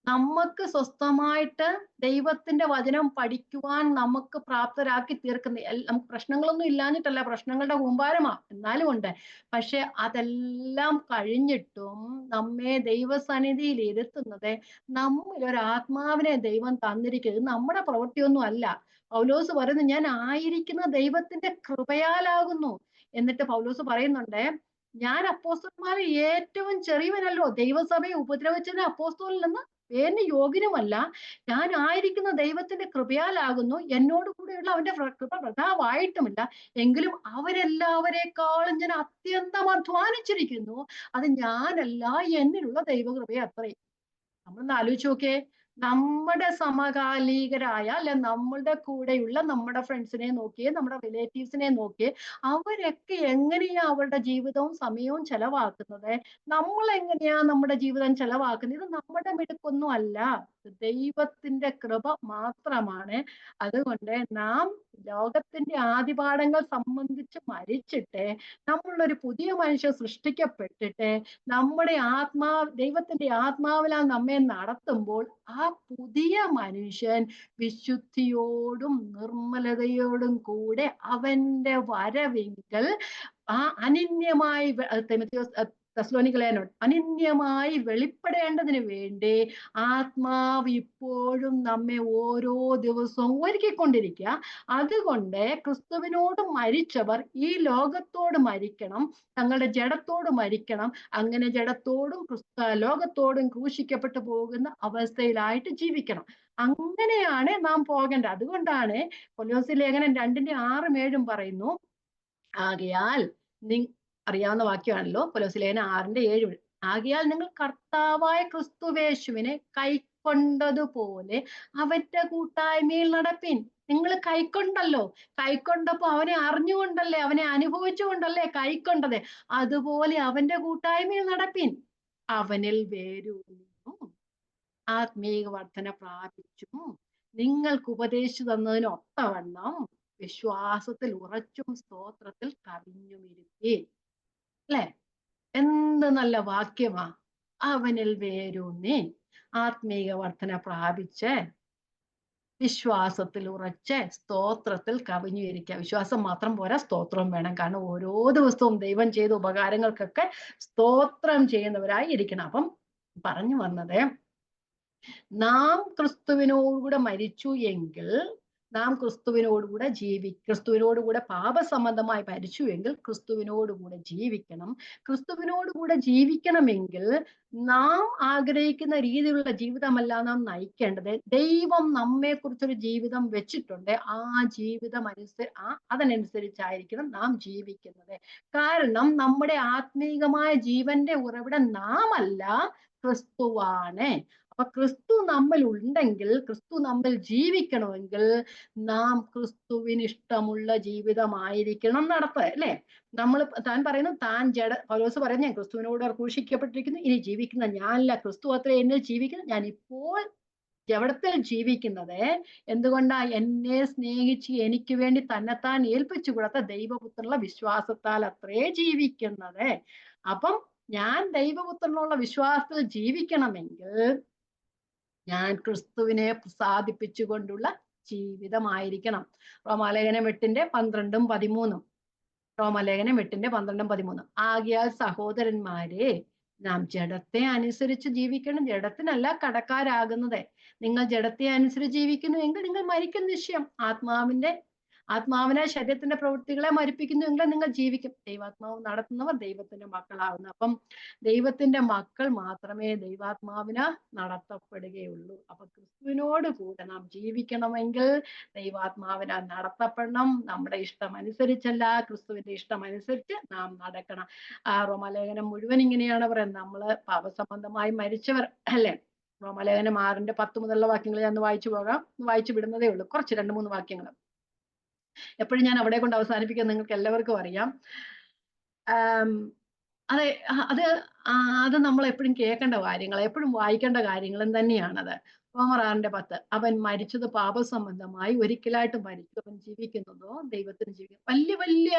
നമുക്ക് സ്വസ്ഥമായിട്ട് ദൈവത്തിന്റെ വചനം പഠിക്കുവാൻ നമുക്ക് പ്രാപ്തരാക്കി തീർക്കുന്ന, നമുക്ക് പ്രശ്നങ്ങളൊന്നും ഇല്ലാഞ്ഞിട്ടല്ല, പ്രശ്നങ്ങളുടെ കൂമ്പാരമാ എന്നാലും ഉണ്ട്. പക്ഷെ അതെല്ലാം കഴിഞ്ഞിട്ടും നമ്മെ ദൈവസന്നിധിയിൽ ഇരുത്തുന്നത് നമ്മിലൊരു ആത്മാവിനെ ദൈവം തന്നിരിക്കുന്നത്. നമ്മുടെ പ്രവൃത്തിയൊന്നും അല്ല. പൗലോസ് പറയുന്നു, ഞാൻ ആയിരിക്കുന്ന ദൈവത്തിന്റെ കൃപയാലാകുന്നു. എന്നിട്ട് പൗലോസ് പറയുന്നുണ്ട്, ഞാൻ അപ്പോസ്തലന്മാരിൽ ഏറ്റവും ചെറിയവനല്ലോ, ദൈവസഭയെ ഉപദ്രവിച്ചതിന് അപ്പോസ്തലൻ എന്ന് പേരിന് യോഗ്യനുമല്ല. ഞാൻ ആയിരിക്കുന്ന ദൈവത്തിന്റെ കൃപയാലാകുന്നു. എന്നോട് കൂടെയുള്ള അവന്റെ കൃപ വൃഥാവായിട്ടുമില്ല. എങ്കിലും അവരെല്ലാവരെക്കാളും ഞാൻ അത്യന്തം അധ്വാനിച്ചിരിക്കുന്നു. അത് ഞാനല്ല, എന്നിലുള്ള ദൈവകൃപയെ അത്രയും. നമ്മളൊന്ന് ആലോചിച്ച് നോക്കേ. നമ്മുടെ സമകാലികരായ, അല്ലെ, നമ്മളുടെ കൂടെയുള്ള നമ്മുടെ ഫ്രണ്ട്സിനെ നോക്കിയേ, നമ്മുടെ റിലേറ്റീവ്സിനെ നോക്കിയേ, അവരൊക്കെ എങ്ങനെയാ അവരുടെ ജീവിതവും സമയവും ചെലവാക്കുന്നത്? നമ്മൾ എങ്ങനെയാ നമ്മുടെ ജീവിതം ചെലവാക്കുന്നത്? ഇത് നമ്മുടെ മിടുക്കൊന്നും അല്ല, ദൈവത്തിന്റെ കൃപ മാത്രമാണ്. അതുകൊണ്ട് നാം ലോകത്തിന്റെ ആദിപാഠങ്ങൾ സംബന്ധിച്ച് മരിച്ചിട്ട് നമ്മളൊരു പുതിയ മനുഷ്യൻ സൃഷ്ടിക്കപ്പെട്ടിട്ട് നമ്മുടെ ദൈവത്തിന്റെ ആത്മാവിനാൽ നമ്മെ നടത്തുമ്പോൾ ആ പുതിയ മനുഷ്യൻ വിശുദ്ധിയോടും നിർമ്മലതയോടും കൂടെ അവന്റെ വരവിങ്കൽ ആ അനന്യമായി അനന്യമായി വെളിപ്പെടേണ്ടതിന് വേണ്ടി ആത്മാവ് ഇപ്പോഴും നമ്മെ ഓരോ ദിവസവും ഒരുക്കിക്കൊണ്ടിരിക്കുക. അതുകൊണ്ട് ക്രിസ്തുവിനോട് മരിച്ചവർ ഈ ലോകത്തോട് മരിക്കണം, തങ്ങളുടെ ജഡത്തോട് മരിക്കണം. അങ്ങനെ ജഡത്തോടും ലോകത്തോടും ക്രൂശിക്കപ്പെട്ടു പോകുന്ന അവസ്ഥയിലായിട്ട് ജീവിക്കണം. അങ്ങനെയാണ് നാം പോകേണ്ടത്. അതുകൊണ്ടാണ് കൊലോസ്യ ലേഖനം 2:6-7 പറയുന്നു, ആകയാൽ അറിയാവുന്ന വാക്യമാണല്ലോ, കൊലോസ്യ ലേഖനം 6:7. ആകയാൽ നിങ്ങൾ കർത്താവായ ക്രിസ്തുവേശുവിനെ കൈക്കൊണ്ടതുപോലെ അവന്റെ കൂട്ടായ്മയിൽ നടപ്പിൻ. നിങ്ങൾ കൈക്കൊണ്ടല്ലോ, കൈക്കൊണ്ടപ്പോ അവനെ അറിഞ്ഞുകൊണ്ടല്ലേ, അവനെ അനുഭവിച്ചുകൊണ്ടല്ലേ കൈക്കൊണ്ടത്. അതുപോലെ അവന്റെ കൂട്ടായ്മയിൽ നടപ്പിൻ. അവനിൽ വേരൂന്നിയും ആത്മീക വർധന പ്രാപിച്ചും നിങ്ങൾക്ക് ഉപദേശിച്ചു തന്നതിന് ഒത്തവണ്ണം വിശ്വാസത്തിൽ ഉറച്ചും സ്തോത്രത്തിൽ കവിഞ്ഞുമിരുത്തി. അല്ലെ? എന്ത് നല്ല വാക്യമാ! അവനിൽ വേരൂന്നി ആത്മീക വർധന പ്രാപിച്ച് വിശ്വാസത്തിൽ ഉറച്ച് സ്തോത്രത്തിൽ കവിഞ്ഞുയിരിക്കുക. വിശ്വാസം മാത്രം പോരാ, സ്തോത്രവും വേണം. കാരണം ഓരോ ദിവസവും ദൈവം ചെയ്ത ഉപകാരങ്ങൾക്കൊക്കെ സ്തോത്രം ചെയ്യുന്നവരായി ഇരിക്കണം. അപ്പം പറഞ്ഞു വന്നത്, നാം ക്രിസ്തുവിനോടുകൂടെ മരിച്ചു എങ്കിൽ നാം ക്രിസ്തുവിനോടുകൂടെ ക്രിസ്തുവിനോടുകൂടെ പാപസംബന്ധമായി മരിച്ചു എങ്കിൽ ക്രിസ്തുവിനോടുകൂടെ ജീവിക്കണം. ക്രിസ്തുവിനോടുകൂടെ ജീവിക്കണമെങ്കിൽ നാം ആഗ്രഹിക്കുന്ന രീതിയിലുള്ള ജീവിതമല്ല നാം നയിക്കേണ്ടത്. ദൈവം നമ്മെ കുറിച്ചൊരു ജീവിതം വെച്ചിട്ടുണ്ട്. ആ ജീവിതം അതിനനുസരിച്ചായിരിക്കണം നാം ജീവിക്കുന്നത്. കാരണം നമ്മുടെ ആത്മീകമായ ജീവന്റെ ഉറവിടം നാം അല്ല, ക്രിസ്തുവാണ്. അപ്പൊ ക്രിസ്തു നമ്മിൽ ഉണ്ടെങ്കിൽ, ക്രിസ്തു നമ്മിൽ ജീവിക്കണമെങ്കിൽ നാം ക്രിസ്തുവിന് ഇഷ്ടമുള്ള ജീവിതമായിരിക്കണം നടത്തുക. അല്ലെ? താൻ പറയുന്നു, പൗലോസ് പറയുന്നു, ഞാൻ ക്രിസ്തുവിനോട് ക്രൂശിക്കപ്പെട്ടിരിക്കുന്നു, ഇനി ജീവിക്കുന്ന ഞാനല്ല, ക്രിസ്തു അത്ര എന്നിൽ ജീവിക്കുന്നു. ഞാൻ ഇപ്പോൾ ജഡത്തിൽ ജീവിക്കുന്നത് എന്തുകൊണ്ടാ? എന്നെ സ്നേഹിച്ച് എനിക്ക് വേണ്ടി തന്നെത്താൻ ഏൽപ്പിച്ചു കൊടുത്ത ദൈവപുത്രനുള്ള വിശ്വാസത്താൽ അത്രേ ജീവിക്കുന്നത്. അപ്പം ഞാൻ ദൈവപുത്രനുള്ള വിശ്വാസത്തിൽ ജീവിക്കണമെങ്കിൽ ഞാൻ ക്രിസ്തുവിനെ പ്രസാദിപ്പിച്ചുകൊണ്ടുള്ള ജീവിതമായിരിക്കണം. റോമാലേഖനം 8:12-13. റോമാലേഖനം 8:12-13. ആകയാൽ സഹോദരന്മാരെ, നാം ജഡത്തെ അനുസരിച്ച് ജീവിക്കണം. ജഡത്തിനല്ല കടക്കാരാകുന്നത്. നിങ്ങൾ ജഡത്തെ അനുസരിച്ച് ജീവിക്കുന്നു എങ്കിൽ നിങ്ങൾ മരിക്കും നിശ്ചയം. ആത്മാവിനെ ശരീരത്തിന്റെ പ്രവൃത്തികളെ മരിപ്പിക്കുന്നു എങ്കിൽ നിങ്ങൾ ജീവിക്കും. ദൈവാത്മാവ് നടത്തുന്നവർ ദൈവത്തിന്റെ മക്കളാകുന്നു. അപ്പം ദൈവത്തിന്റെ മക്കൾ മാത്രമേ ദൈവാത്മാവിന് നടത്തപ്പെടുകയുള്ളൂ. അപ്പൊ ക്രിസ്തുവിനോട് കൂടെ നാം ജീവിക്കണമെങ്കിൽ ദൈവാത്മാവിനാൽ നടത്തപ്പെടണം. നമ്മുടെ ഇഷ്ടം അനുസരിച്ചല്ല, ക്രിസ്തുവിന്റെ ഇഷ്ടം അനുസരിച്ച് നാം നടക്കണം. റോമാലേഖനം മുഴുവൻ ഇങ്ങനെയാണ് പറയുന്നത്. നമ്മള് പാപസംബന്ധമായി മരിച്ചവർ അല്ലെ? റോമാലേഖനം 6:10 മുതലുള്ള വാക്യങ്ങൾ ഞാൻ വായിച്ചു വിടുന്നതേ ഉള്ളൂ. കുറച്ച് 2-3 വാക്യങ്ങൾ. എപ്പോഴും ഞാൻ അവിടെ കൊണ്ട് അവസാനിപ്പിക്കാൻ നിങ്ങൾക്ക് എല്ലാവർക്കും അറിയാം. അതെ, അത് നമ്മൾ എപ്പോഴും കേൾക്കേണ്ട കാര്യങ്ങൾ, എപ്പോഴും വായിക്കേണ്ട കാര്യങ്ങളും തന്നെയാണത്. റോമർ 6:10. അവൻ മരിച്ചത് പാപസംബന്ധമായി, ഒരിക്കലായിട്ട് മരിച്ചു. അവൻ ജീവിക്കുന്നതോ ദൈവത്തിന് ജീവിക്കും. വലിയ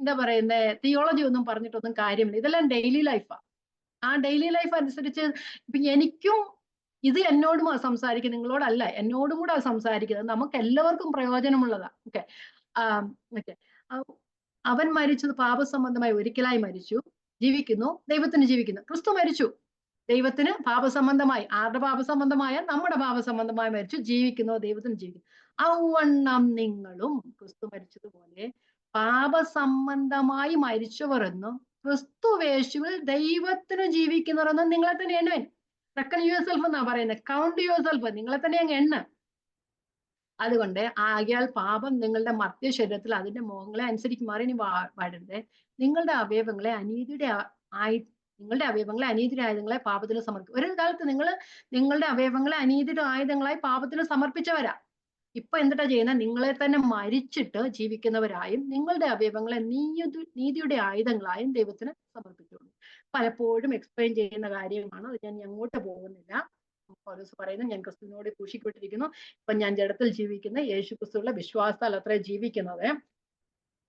എന്താ പറയുന്നത്, തിയോളജി ഒന്നും പറഞ്ഞിട്ടൊന്നും കാര്യമില്ല. ഇതെല്ലാം ഡെയിലി ലൈഫാ. ആ ഡെയിലി ലൈഫ് അനുസരിച്ച് ഇപ്പൊ എനിക്കും ഇത് എന്നോടും സംസാരിക്കുന്നത്, നിങ്ങളോടല്ല, എന്നോടും കൂടെ സംസാരിക്കുന്നത്. നമുക്ക് എല്ലാവർക്കും പ്രയോജനമുള്ളതാ. ഓക്കെ. ഓക്കെ. അവൻ മരിച്ചത് പാപസംബന്ധമായി ഒരിക്കലായി മരിച്ചു, ജീവിക്കുന്നു, ദൈവത്തിന് ജീവിക്കുന്നു. ക്രിസ്തു മരിച്ചു ദൈവത്തിന് പാപസംബന്ധമായി. ആരുടെ പാപസംബന്ധമായ? നമ്മുടെ പാപസംബന്ധമായി മരിച്ചു, ജീവിക്കുന്നു, ദൈവത്തിന് ജീവിക്കുന്നു. ഔവണ്ണം നിങ്ങളും ക്രിസ്തു മരിച്ചതുപോലെ പാപസംബന്ധമായി മരിച്ചവർ എന്നും ക്രിസ്തുവേശുവിൽ ദൈവത്തിന് ജീവിക്കുന്നവരെന്നും നിങ്ങളെ തന്നെ എണ്ണുവൻ. റെക്കൺ യുവർ സെൽഫ് എന്നാ പറയുന്നത്. Count your self. നിങ്ങളെ തന്നെ അങ്ങ് എണ്ണ. അതുകൊണ്ട് ആകയാൽ പാപം നിങ്ങളുടെ മർത്യ ശരീരത്തിൽ അതിന്റെ മോഹങ്ങളെ അനുസരിക്കുമാറി ഇനി വാഴരുത്. നിങ്ങളുടെ അവയവങ്ങളെ അനീതിയുടെ ആയുധങ്ങളെ പാപത്തിന് സമർപ്പിക്കും. ഒരു കാലത്ത് നിങ്ങളുടെ അവയവങ്ങളെ അനീതിയുടെ ആയുധങ്ങളായി പാപത്തിന് സമർപ്പിച്ചവരാ. ഇപ്പൊ എന്തിട്ടാ ചെയ്യുന്നത്? നിങ്ങളെ തന്നെ മരിച്ചിട്ട് ജീവിക്കുന്നവരായും നിങ്ങളുടെ അവയവങ്ങളെ നീതിയുടെ ആയുധങ്ങളായും ദൈവത്തിന് സമർപ്പിച്ചുള്ളൂ. പലപ്പോഴും എക്സ്പ്ലെയിൻ ചെയ്യുന്ന കാര്യമാണ്. അത് ഞാൻ അങ്ങോട്ട് പോകുന്നില്ല. പൗലോസ് പറയുന്നു, ഞാൻ ക്രിസ്തുവിനോട് ക്രൂശിക്കപ്പെട്ടിരിക്കുന്നു, ഇപ്പൊ ഞാൻ ജഡത്തിൽ ജീവിക്കുന്ന യേശു ക്രിസ്തുവിലുള്ള വിശ്വാസത്താൽ അത്ര ജീവിക്കുന്നത്.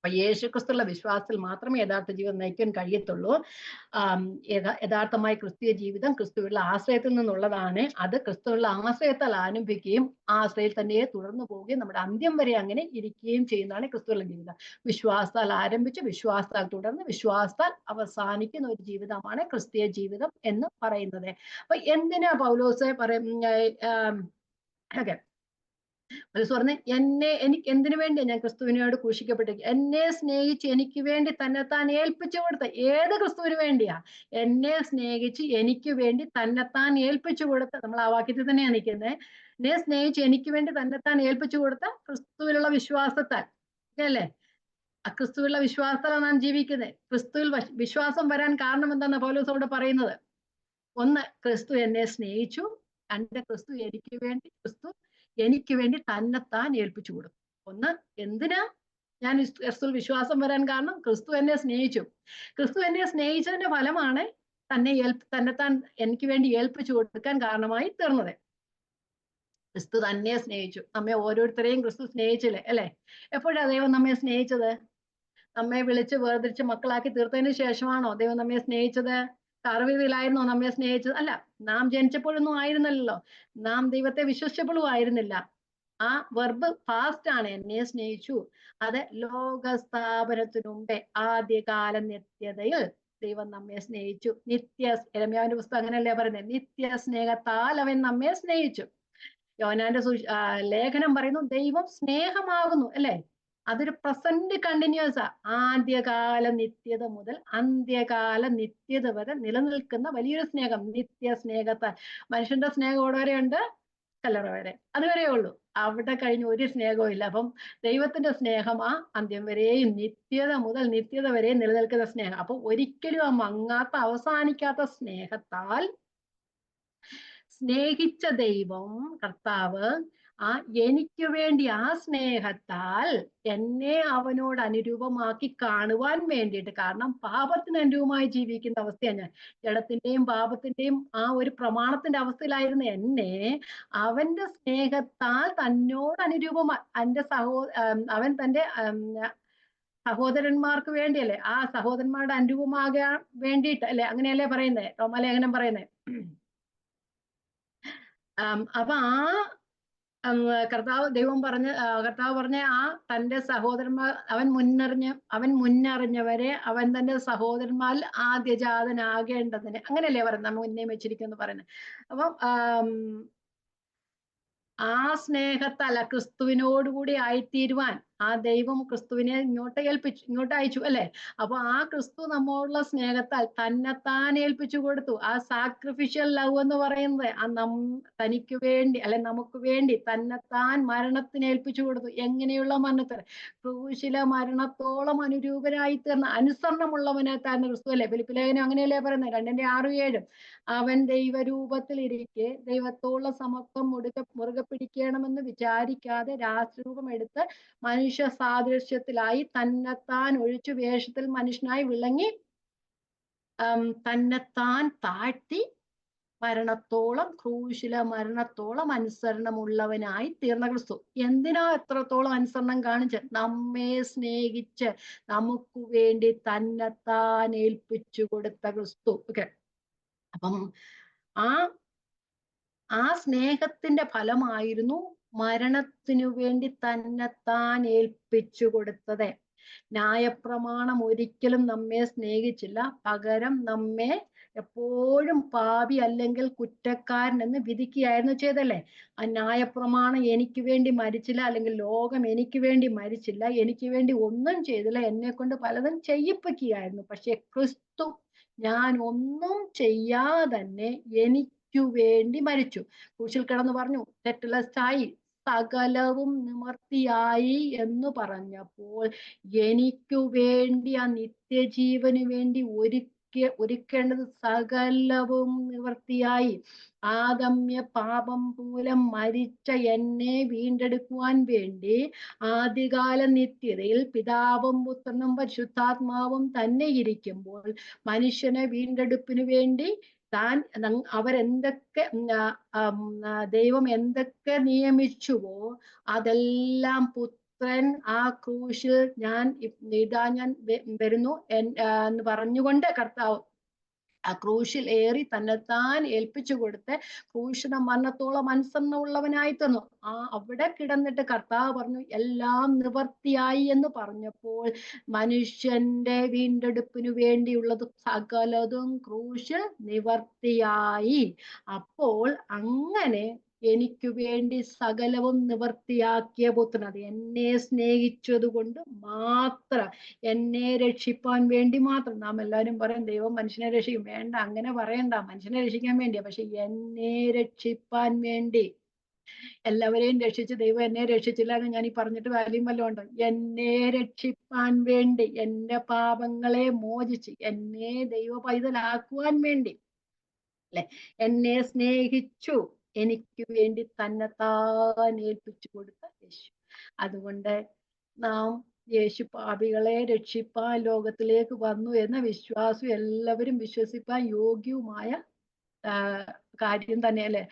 അപ്പൊ യേശു ക്രിസ്തുവിലുള്ള വിശ്വാസത്തിൽ മാത്രമേ യഥാർത്ഥ ജീവിതം നയിക്കാൻ കഴിയത്തുള്ളൂ. യഥാർത്ഥമായ ക്രിസ്തീയ ജീവിതം ക്രിസ്തുവിലുള്ള ആശ്രയത്തിൽ നിന്നുള്ളതാണ്. അത് ക്രിസ്തുവിലുള്ള ആശ്രയത്താൽ ആരംഭിക്കുകയും ആശ്രയത്തിൽ തന്നെ തുടർന്നു പോവുകയും നമ്മുടെ അന്ത്യം വരെ അങ്ങനെ ഇരിക്കുകയും ചെയ്യുന്നതാണ് ക്രിസ്തുവിലുള്ള ജീവിതം. വിശ്വാസത്താൽ ആരംഭിച്ച് വിശ്വാസത്താൽ തുടർന്ന് വിശ്വാസത്താൽ അവസാനിക്കുന്ന ഒരു ജീവിതമാണ് ക്രിസ്തീയ ജീവിതം എന്ന് പറയുന്നത്. അപ്പൊ എന്തിനാ പൗലോസ് പറഞ്ഞ് എനിക്ക് എന്തിനു വേണ്ടി ഞാൻ ക്രിസ്തുവിനോട് ക്രൂശിക്കപ്പെട്ടിരിക്കും? എന്നെ സ്നേഹിച്ച് എനിക്ക് വേണ്ടി തന്നെത്താൻ ഏൽപ്പിച്ചു കൊടുത്ത ഏത് ക്രിസ്തുവിന് വേണ്ടിയാ? എന്നെ സ്നേഹിച്ച് എനിക്ക് വേണ്ടി തന്നെത്താൻ ഏൽപ്പിച്ചു കൊടുത്ത, നമ്മൾ ആ വാക്യത്തിൽ തന്നെയാണ് നിൽക്കുന്നത്. എന്നെ സ്നേഹിച്ച് എനിക്ക് വേണ്ടി തന്നെത്താൻ ഏൽപ്പിച്ചു കൊടുത്ത ക്രിസ്തുവിലുള്ള വിശ്വാസത്താൽ അല്ലേ? ക്രിസ്തുവിലുള്ള വിശ്വാസത്താലാണ് നാം ജീവിക്കുന്നത്. ക്രിസ്തുവിൽ വിശ്വാസം വരാൻ കാരണം എന്താന്ന് പൗലോസ് അവിടെ പറയുന്നത്? ഒന്ന്, ക്രിസ്തു എന്നെ സ്നേഹിച്ചു. രണ്ട്, ക്രിസ്തു എനിക്ക് വേണ്ടി തന്നെത്താൻ ഏൽപ്പിച്ചു കൊടുത്തു. ഒന്ന്, എന്തിനാ ഞാൻ ക്രിസ്തുവിൽ വിശ്വാസം വരാൻ കാരണം? ക്രിസ്തു എന്നെ സ്നേഹിച്ചു. ക്രിസ്തു എന്നെ സ്നേഹിച്ചതിന്റെ ഫലമാണ് തന്നെത്താൻ എനിക്ക് വേണ്ടി ഏൽപ്പിച്ചു കൊടുക്കാൻ കാരണമായി തീർന്നത്. ക്രിസ്തു തന്നെ സ്നേഹിച്ചു. നമ്മെ ഓരോരുത്തരെയും ക്രിസ്തു സ്നേഹിച്ചില്ലേ, അല്ലെ? എപ്പോഴാ ദൈവം നമ്മെ സ്നേഹിച്ചത്? നമ്മെ വിളിച്ച് വേർതിരിച്ച് മക്കളാക്കി തീർത്തതിന് ശേഷമാണോ ദൈവം നമ്മെ സ്നേഹിച്ചത്? കർവീതിയിലായിരുന്നോ നമ്മെ സ്നേഹിച്ചത്? അല്ല. നാം ജനിച്ചപ്പോഴൊന്നും ആയിരുന്നല്ലോ. നാം ദൈവത്തെ വിശ്വസിച്ചപ്പോഴും ആയിരുന്നില്ല. ആ വെർബ് പാസ്റ്റ് ആണ്. എന്നെ സ്നേഹിച്ചു. അത് ലോകസ്ഥാപനത്തിനു മുമ്പേ ആദ്യകാല നിത്യതയിൽ ദൈവം നമ്മെ സ്നേഹിച്ചു. യെരമ്യാവിന്റെ പുസ്തകം അങ്ങനെയല്ലേ പറയുന്നത്? നിത്യ സ്നേഹത്താൽ അവൻ നമ്മെ സ്നേഹിച്ചു. യോഹന്നാന്റെ ലേഖനം പറയുന്നു ദൈവം സ്നേഹമാകുന്നു, അല്ലെ? അതൊരു പ്രസന്റ് കണ്ടിന്യൂസ്. ആദ്യകാല നിത്യത മുതൽ അന്ത്യകാല നിത്യത വരെ നിലനിൽക്കുന്ന വലിയൊരു സ്നേഹം. നിത്യ സ്നേഹത്താൽ. മനുഷ്യന്റെ സ്നേഹം എവിടെ വരെയുണ്ട്? കല്ലറ വരെ. അതുവരെ ഉള്ളൂ. അവിടെ കഴിഞ്ഞ് ഒരു സ്നേഹവും ഇല്ല. അപ്പം ദൈവത്തിന്റെ സ്നേഹം ആ അന്ത്യം വരെയും നിത്യത മുതൽ നിത്യത വരെയും നിലനിൽക്കുന്ന സ്നേഹം. അപ്പൊ ഒരിക്കലും ആ മങ്ങാത്ത അവസാനിക്കാത്ത സ്നേഹത്താൽ സ്നേഹിച്ച ദൈവം കർത്താവ് എനിക്ക് വേണ്ടി ആ സ്നേഹത്താൽ എന്നെ അവനോട് അനുരൂപമാക്കി കാണുവാൻ വേണ്ടിയിട്ട്, കാരണം പാപത്തിന് അനുരൂപമായി ജീവിക്കുന്ന അവസ്ഥയാണ് ഞാൻ. ജഡത്തിന്റെയും പാപത്തിന്റെയും ആ ഒരു പ്രമാണത്തിന്റെ അവസ്ഥയിലായിരുന്ന എന്നെ അവന്റെ സ്നേഹത്താൽ തന്നോട് അവൻ തന്റെ സഹോദരന്മാർക്ക് വേണ്ടിയല്ലേ, ആ സഹോദരന്മാരുടെ അനുരൂപമാകാൻ വേണ്ടിയിട്ട് അല്ലെ, അങ്ങനെയല്ലേ പറയുന്നേ റോമാലേഖനം പറയുന്നേ. അപ്പൊ കർത്താവ് പറഞ്ഞ ആ തന്റെ സഹോദരന്മാർ അവൻ മുന്നറിഞ്ഞവരെ അവൻ തന്റെ സഹോദരന്മാരിൽ ആദ്യജാതനാകേണ്ടതിന്, അങ്ങനെയല്ലേ പറയുന്നത്, നമ്മൾ മുന്നേ വെച്ചിരിക്കുന്നു പറയുന്നത്. അപ്പം ആ സ്നേഹത്തല്ല ക്രിസ്തുവിനോടുകൂടി ആയിത്തീരുവാൻ ആ ദൈവം ക്രിസ്തുവിനെ ഇങ്ങോട്ട് അയച്ചു, അല്ലെ? അപ്പൊ ആ ക്രിസ്തു നമ്മോടുള്ള സ്നേഹത്താൽ തന്നെത്താൻ ഏൽപ്പിച്ചു കൊടുത്തു. ആ സാക്രിഫിഷ്യൽ ലവ് എന്ന് പറയുന്നത് തനിക്ക് വേണ്ടി അല്ലെ നമുക്ക് വേണ്ടി തന്നെത്താൻ മരണത്തിന് ഏൽപ്പിച്ചു കൊടുത്തു. എങ്ങനെയുള്ള മരണത്തിന്? ക്രൂശിലെ മരണത്തോളം അനുരൂപനായി തീർന്ന അനുസരണമുള്ളവനെ തന്നെ ക്രിസ്തു, അല്ലെ? ഫിലിപ്പി ലേഖനം അങ്ങനെയല്ലേ പറയുന്നത് 2:6-7. അവൻ ദൈവരൂപത്തിൽ ഇരിക്കെ ദൈവത്തോടുള്ള സമത്വം മുറുകെ പിടിക്കണമെന്ന് വിചാരിക്കാതെ രാജരൂപം എടുത്ത് മനുഷ്യ സാദൃശ്യത്തിലായി തന്നെത്താൻ ഒഴിച്ചു വേഷത്തിൽ മനുഷ്യനായി വിളങ്ങി തന്നെത്താൻ താഴ്ത്തി ക്രൂശിലെ മരണത്തോളം അനുസരണമുള്ളവനായി തീർന്ന ക്രിസ്തു. എന്തിനാ എത്രത്തോളം അനുസരണം കാണിച്ച്? നമ്മെ സ്നേഹിച്ച് നമുക്ക് വേണ്ടി തന്നെത്താൻ ഏൽപ്പിച്ചു കൊടുത്ത ക്രിസ്തു. ഓക്കെ. അപ്പം ആ സ്നേഹത്തിന്റെ ഫലമായിരുന്നു മരണത്തിനു വേണ്ടി തന്നെത്താൻ ഏൽപ്പിച്ചു കൊടുത്തത്. ന്യായപ്രമാണം ഒരിക്കലും നമ്മെ സ്നേഹിച്ചില്ല. പകരം നമ്മെ എപ്പോഴും പാപി അല്ലെങ്കിൽ കുറ്റക്കാരൻ എന്ന് വിധിക്കുകയായിരുന്നു ചെയ്തല്ലേ. ആ ന്യായപ്രമാണം എനിക്ക് വേണ്ടി മരിച്ചില്ല, അല്ലെങ്കിൽ ലോകം എനിക്ക് വേണ്ടി മരിച്ചില്ല, എനിക്ക് വേണ്ടി ഒന്നും ചെയ്തില്ല, എന്നെ കൊണ്ട് പലതും ചെയ്യിപ്പിക്കുകയായിരുന്നു. പക്ഷെ ക്രിസ്തു ഞാൻ ഒന്നും ചെയ്യാതെ തന്നെ എനിക്കു വേണ്ടി മരിച്ചു. ക്രൂശിൽ കിടന്ന് പറഞ്ഞു തെറ്റലസ്റ്റായി സകലവും നിവർത്തിയായി എന്ന് പറഞ്ഞപ്പോൾ എനിക്കു വേണ്ടി ആ നിത്യജീവന് വേണ്ടി ഒരുക്കേണ്ടത് സകലവും നിവർത്തിയായി. ആദമ്യ പാപം മൂലം മരിച്ച എന്നെ വീണ്ടെടുക്കുവാൻ വേണ്ടി ആദ്യകാല നിത്യതയിൽ പിതാവും പുത്രനും പരിശുദ്ധാത്മാവും തന്നെ ഇരിക്കുമ്പോൾ മനുഷ്യനെ വീണ്ടെടുപ്പിന് വേണ്ടി ദൈവം എന്തൊക്കെ നിയമിച്ചുവോ അതെല്ലാം പുത്രൻ ആ ക്രൂശിൽ ഞാൻ വരുന്നു എന്ന് പറഞ്ഞുകൊണ്ട് കർത്താവ് ആ ക്രൂശിൽ ഏറി തന്നെത്താൻ ഏൽപ്പിച്ചു കൊടുത്ത് ക്രൂശിത മരണത്തോളം അനുസരണമുള്ളവനായി തന്നു. അവിടെ കിടന്നിട്ട് കർത്താവ് പറഞ്ഞു എല്ലാം നിവർത്തിയായി എന്ന് പറഞ്ഞപ്പോൾ മനുഷ്യന്റെ വീണ്ടെടുപ്പിനു വേണ്ടിയുള്ളത് സകലതും ക്രൂശിൽ നിവർത്തിയായി. അപ്പോൾ അങ്ങനെ എനിക്ക് വേണ്ടി സകലവും നിവർത്തിയാക്കിയ പുത്രൻ, അത് എന്നെ സ്നേഹിച്ചത് കൊണ്ട് മാത്രം, എന്നെ രക്ഷിപ്പാൻ വേണ്ടി മാത്രം. നാം എല്ലാവരും പറയും ദൈവം മനുഷ്യനെ രക്ഷിക്കും. വേണ്ട, അങ്ങനെ പറയണ്ട. മനുഷ്യനെ രക്ഷിക്കാൻ വേണ്ടിയാ, പക്ഷെ എന്നെ രക്ഷിപ്പാൻ വേണ്ടി. എല്ലാവരെയും രക്ഷിച്ച് ദൈവം എന്നെ രക്ഷിച്ചില്ല എന്ന് ഞാൻ ഈ പറഞ്ഞിട്ട് വാല്യം വല്ലതും ഉണ്ടോ? എന്നെ രക്ഷിപ്പാൻ വേണ്ടി, എന്റെ പാപങ്ങളെ മോചിച്ച് എന്നെ ദൈവ പൈതലാക്കുവാൻ വേണ്ടി, അല്ലെ, എന്നെ സ്നേഹിച്ചു എനിക്ക് വേണ്ടി തന്നെത്താൻ ഏൽപ്പിച്ചു കൊടുത്ത യേശു. അതുകൊണ്ട് യേശു പാപികളെ രക്ഷിപ്പാൻ ലോകത്തിലേക്ക് വന്നു എന്ന വിശ്വാസം എല്ലാവരും വിശ്വസിപ്പാൻ യോഗ്യവുമായ കാര്യം തന്നെയല്ലേ.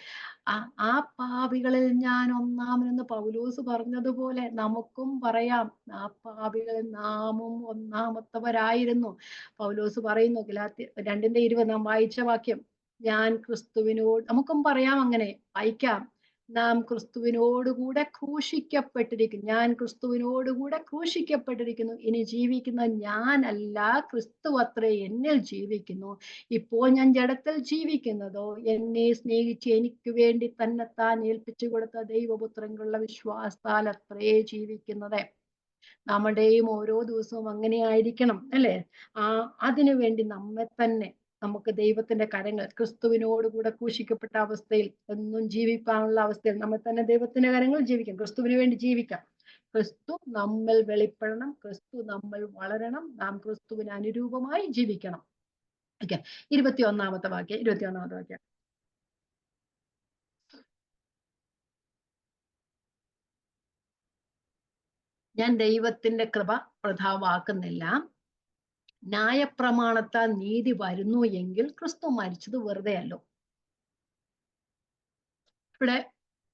ആ പാപികളിൽ ഞാൻ ഒന്നാമനെന്ന് പൗലോസ് പറഞ്ഞതുപോലെ നമുക്കും പറയാം, ആ പാപികളിൽ നാമും ഒന്നാമത്തവരായിരുന്നു. പൗലോസ് പറയുന്നു ഗലാത്യ 2:20 നാം വായിച്ച വാക്യം, ഞാൻ ക്രിസ്തുവിനോട്, നമുക്കും പറയാം, അങ്ങനെ വായിക്കാം, നാം ക്രിസ്തുവിനോടുകൂടെ ക്രൂശിക്കപ്പെട്ടിരിക്കുന്നു, ഞാൻ ക്രിസ്തുവിനോടുകൂടെ ക്രൂശിക്കപ്പെട്ടിരിക്കുന്നു, ഇനി ജീവിക്കുന്ന ഞാനല്ല, ക്രിസ്തു അത്രേ എന്നിൽ ജീവിക്കുന്നു. ഇപ്പോൾ ഞാൻ ജഡത്തിൽ ജീവിക്കുന്നതോ എന്നെ സ്നേഹിച്ച് എനിക്ക് വേണ്ടി തന്നെത്താൻ ഏൽപ്പിച്ചു കൊടുത്ത ദൈവപുത്രനുള്ള വിശ്വാസത്താൽ അത്രേ ജീവിക്കുന്നത്. നമ്മുടെയും ഓരോ ദിവസവും അങ്ങനെ ആയിരിക്കണം അല്ലേ. അതിനു വേണ്ടി നമ്മെ തന്നെ, നമുക്ക് ദൈവത്തിന്റെ കരങ്ങൾ, ക്രിസ്തുവിനോടുകൂടെ ക്രൂശിക്കപ്പെട്ട അവസ്ഥയിൽ എന്നും ജീവിക്കാനുള്ള അവസ്ഥയിൽ നമ്മെ തന്നെ ദൈവത്തിന്റെ കരങ്ങൾ ജീവിക്കാം, ക്രിസ്തുവിന് വേണ്ടി ജീവിക്കാം. ക്രിസ്തു നമ്മൾ വെളിപ്പെടണം, ക്രിസ്തു നമ്മൾ വളരണം, നാം ക്രിസ്തുവിന് അനുരൂപമായി ജീവിക്കണം. ഓക്കെ, 21-ാമത്തെ വാക്യം. ഞാൻ ദൈവത്തിന്റെ കൃപ വൃഥാവാക്കുന്നില്ല. ന്യായപ്രമാണത്താൽ നീതി വരുന്നു എങ്കിൽ ക്രിസ്തു മരിച്ചത് വെറുതെയല്ലോ. ഇവിടെ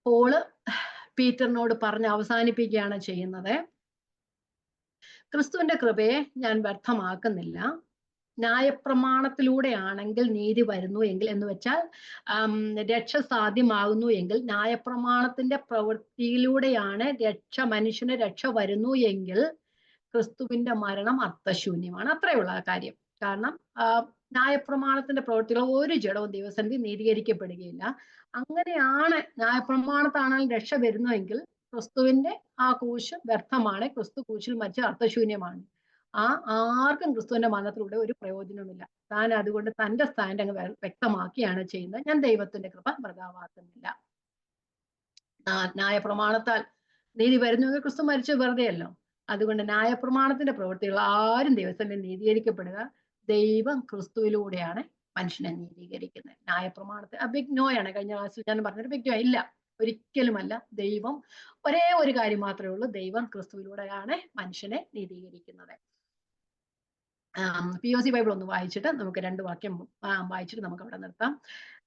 പോള് പീറ്ററിനോട് പറഞ്ഞ് അവസാനിപ്പിക്കുകയാണ് ചെയ്യുന്നത്. ക്രിസ്തുവിന്റെ കൃപയെ ഞാൻ വ്യർത്ഥമാക്കുന്നില്ല. ന്യായപ്രമാണത്തിലൂടെ ആണെങ്കിൽ നീതി വരുന്നു എങ്കിൽ, എന്ന് വെച്ചാൽ രക്ഷ സാധ്യമാകുന്നു എങ്കിൽ, ന്യായപ്രമാണത്തിന്റെ പ്രവൃത്തിയിലൂടെയാണ് മനുഷ്യന് രക്ഷ വരുന്നു എങ്കിൽ ക്രിസ്തുവിന്റെ മരണം അർത്ഥശൂന്യമാണ്. അത്രയുള്ള കാര്യം. കാരണം ന്യായപ്രമാണത്തിന്റെ പ്രവൃത്തികൾ ഒരു ജഡവും ദൈവസന്നിധി നീതീകരിക്കപ്പെടുകയില്ല. അങ്ങനെയാണ് ന്യായപ്രമാണത്താണെങ്കിൽ രക്ഷ വരുന്നുവെങ്കിൽ ക്രിസ്തുവിന്റെ ആ ക്രൂശ് വ്യർത്ഥമാണ്, ക്രിസ്തു ക്രൂശിൽ മരിച്ച അർത്ഥശൂന്യമാണ്. ആർക്കും ക്രിസ്തുവിന്റെ മരണത്തിലൂടെ ഒരു പ്രയോജനവുമില്ല. താൻ അതുകൊണ്ട് തന്റെ സ്റ്റാൻഡ് അങ്ങ് വ്യക്തമാക്കിയാണ് ചെയ്യുന്നത്. ഞാൻ ദൈവത്തിന്റെ കൃപ വൃഥാവാക്കുന്നില്ല. ന്യായപ്രമാണത്താൽ നീതി വരുന്നുവെങ്കിൽ ക്രിസ്തു മരിച്ചു വെറുതെയല്ലോ. അതുകൊണ്ട് ന്യായപ്രമാണത്തിന്റെ പ്രവൃത്തികൾ ആരും ദൈവത്തിന്റെ നീതീകരിക്കപ്പെടുക, ദൈവം ക്രിസ്തുവിലൂടെയാണ് മനുഷ്യനെ നീതീകരിക്കുന്നത്. ന്യായപ്രമാണത്തെ ബിഗ് നോയാണ്. കഴിഞ്ഞ ക്ലാസ്സിൽ ഞാൻ പറഞ്ഞൊരു ബിഗ് നോ ഇല്ല, ഒരിക്കലുമല്ല. ദൈവം ഒരേ ഒരു കാര്യം മാത്രമേ ഉള്ളൂ, ദൈവം ക്രിസ്തുവിലൂടെയാണ് മനുഷ്യനെ നീതീകരിക്കുന്നത്. POC ബൈബിൾ ഒന്ന് വായിച്ചിട്ട് നമുക്ക് 2 വാക്യം വായിച്ചിട്ട് നമുക്ക് അവിടെ നിർത്താം.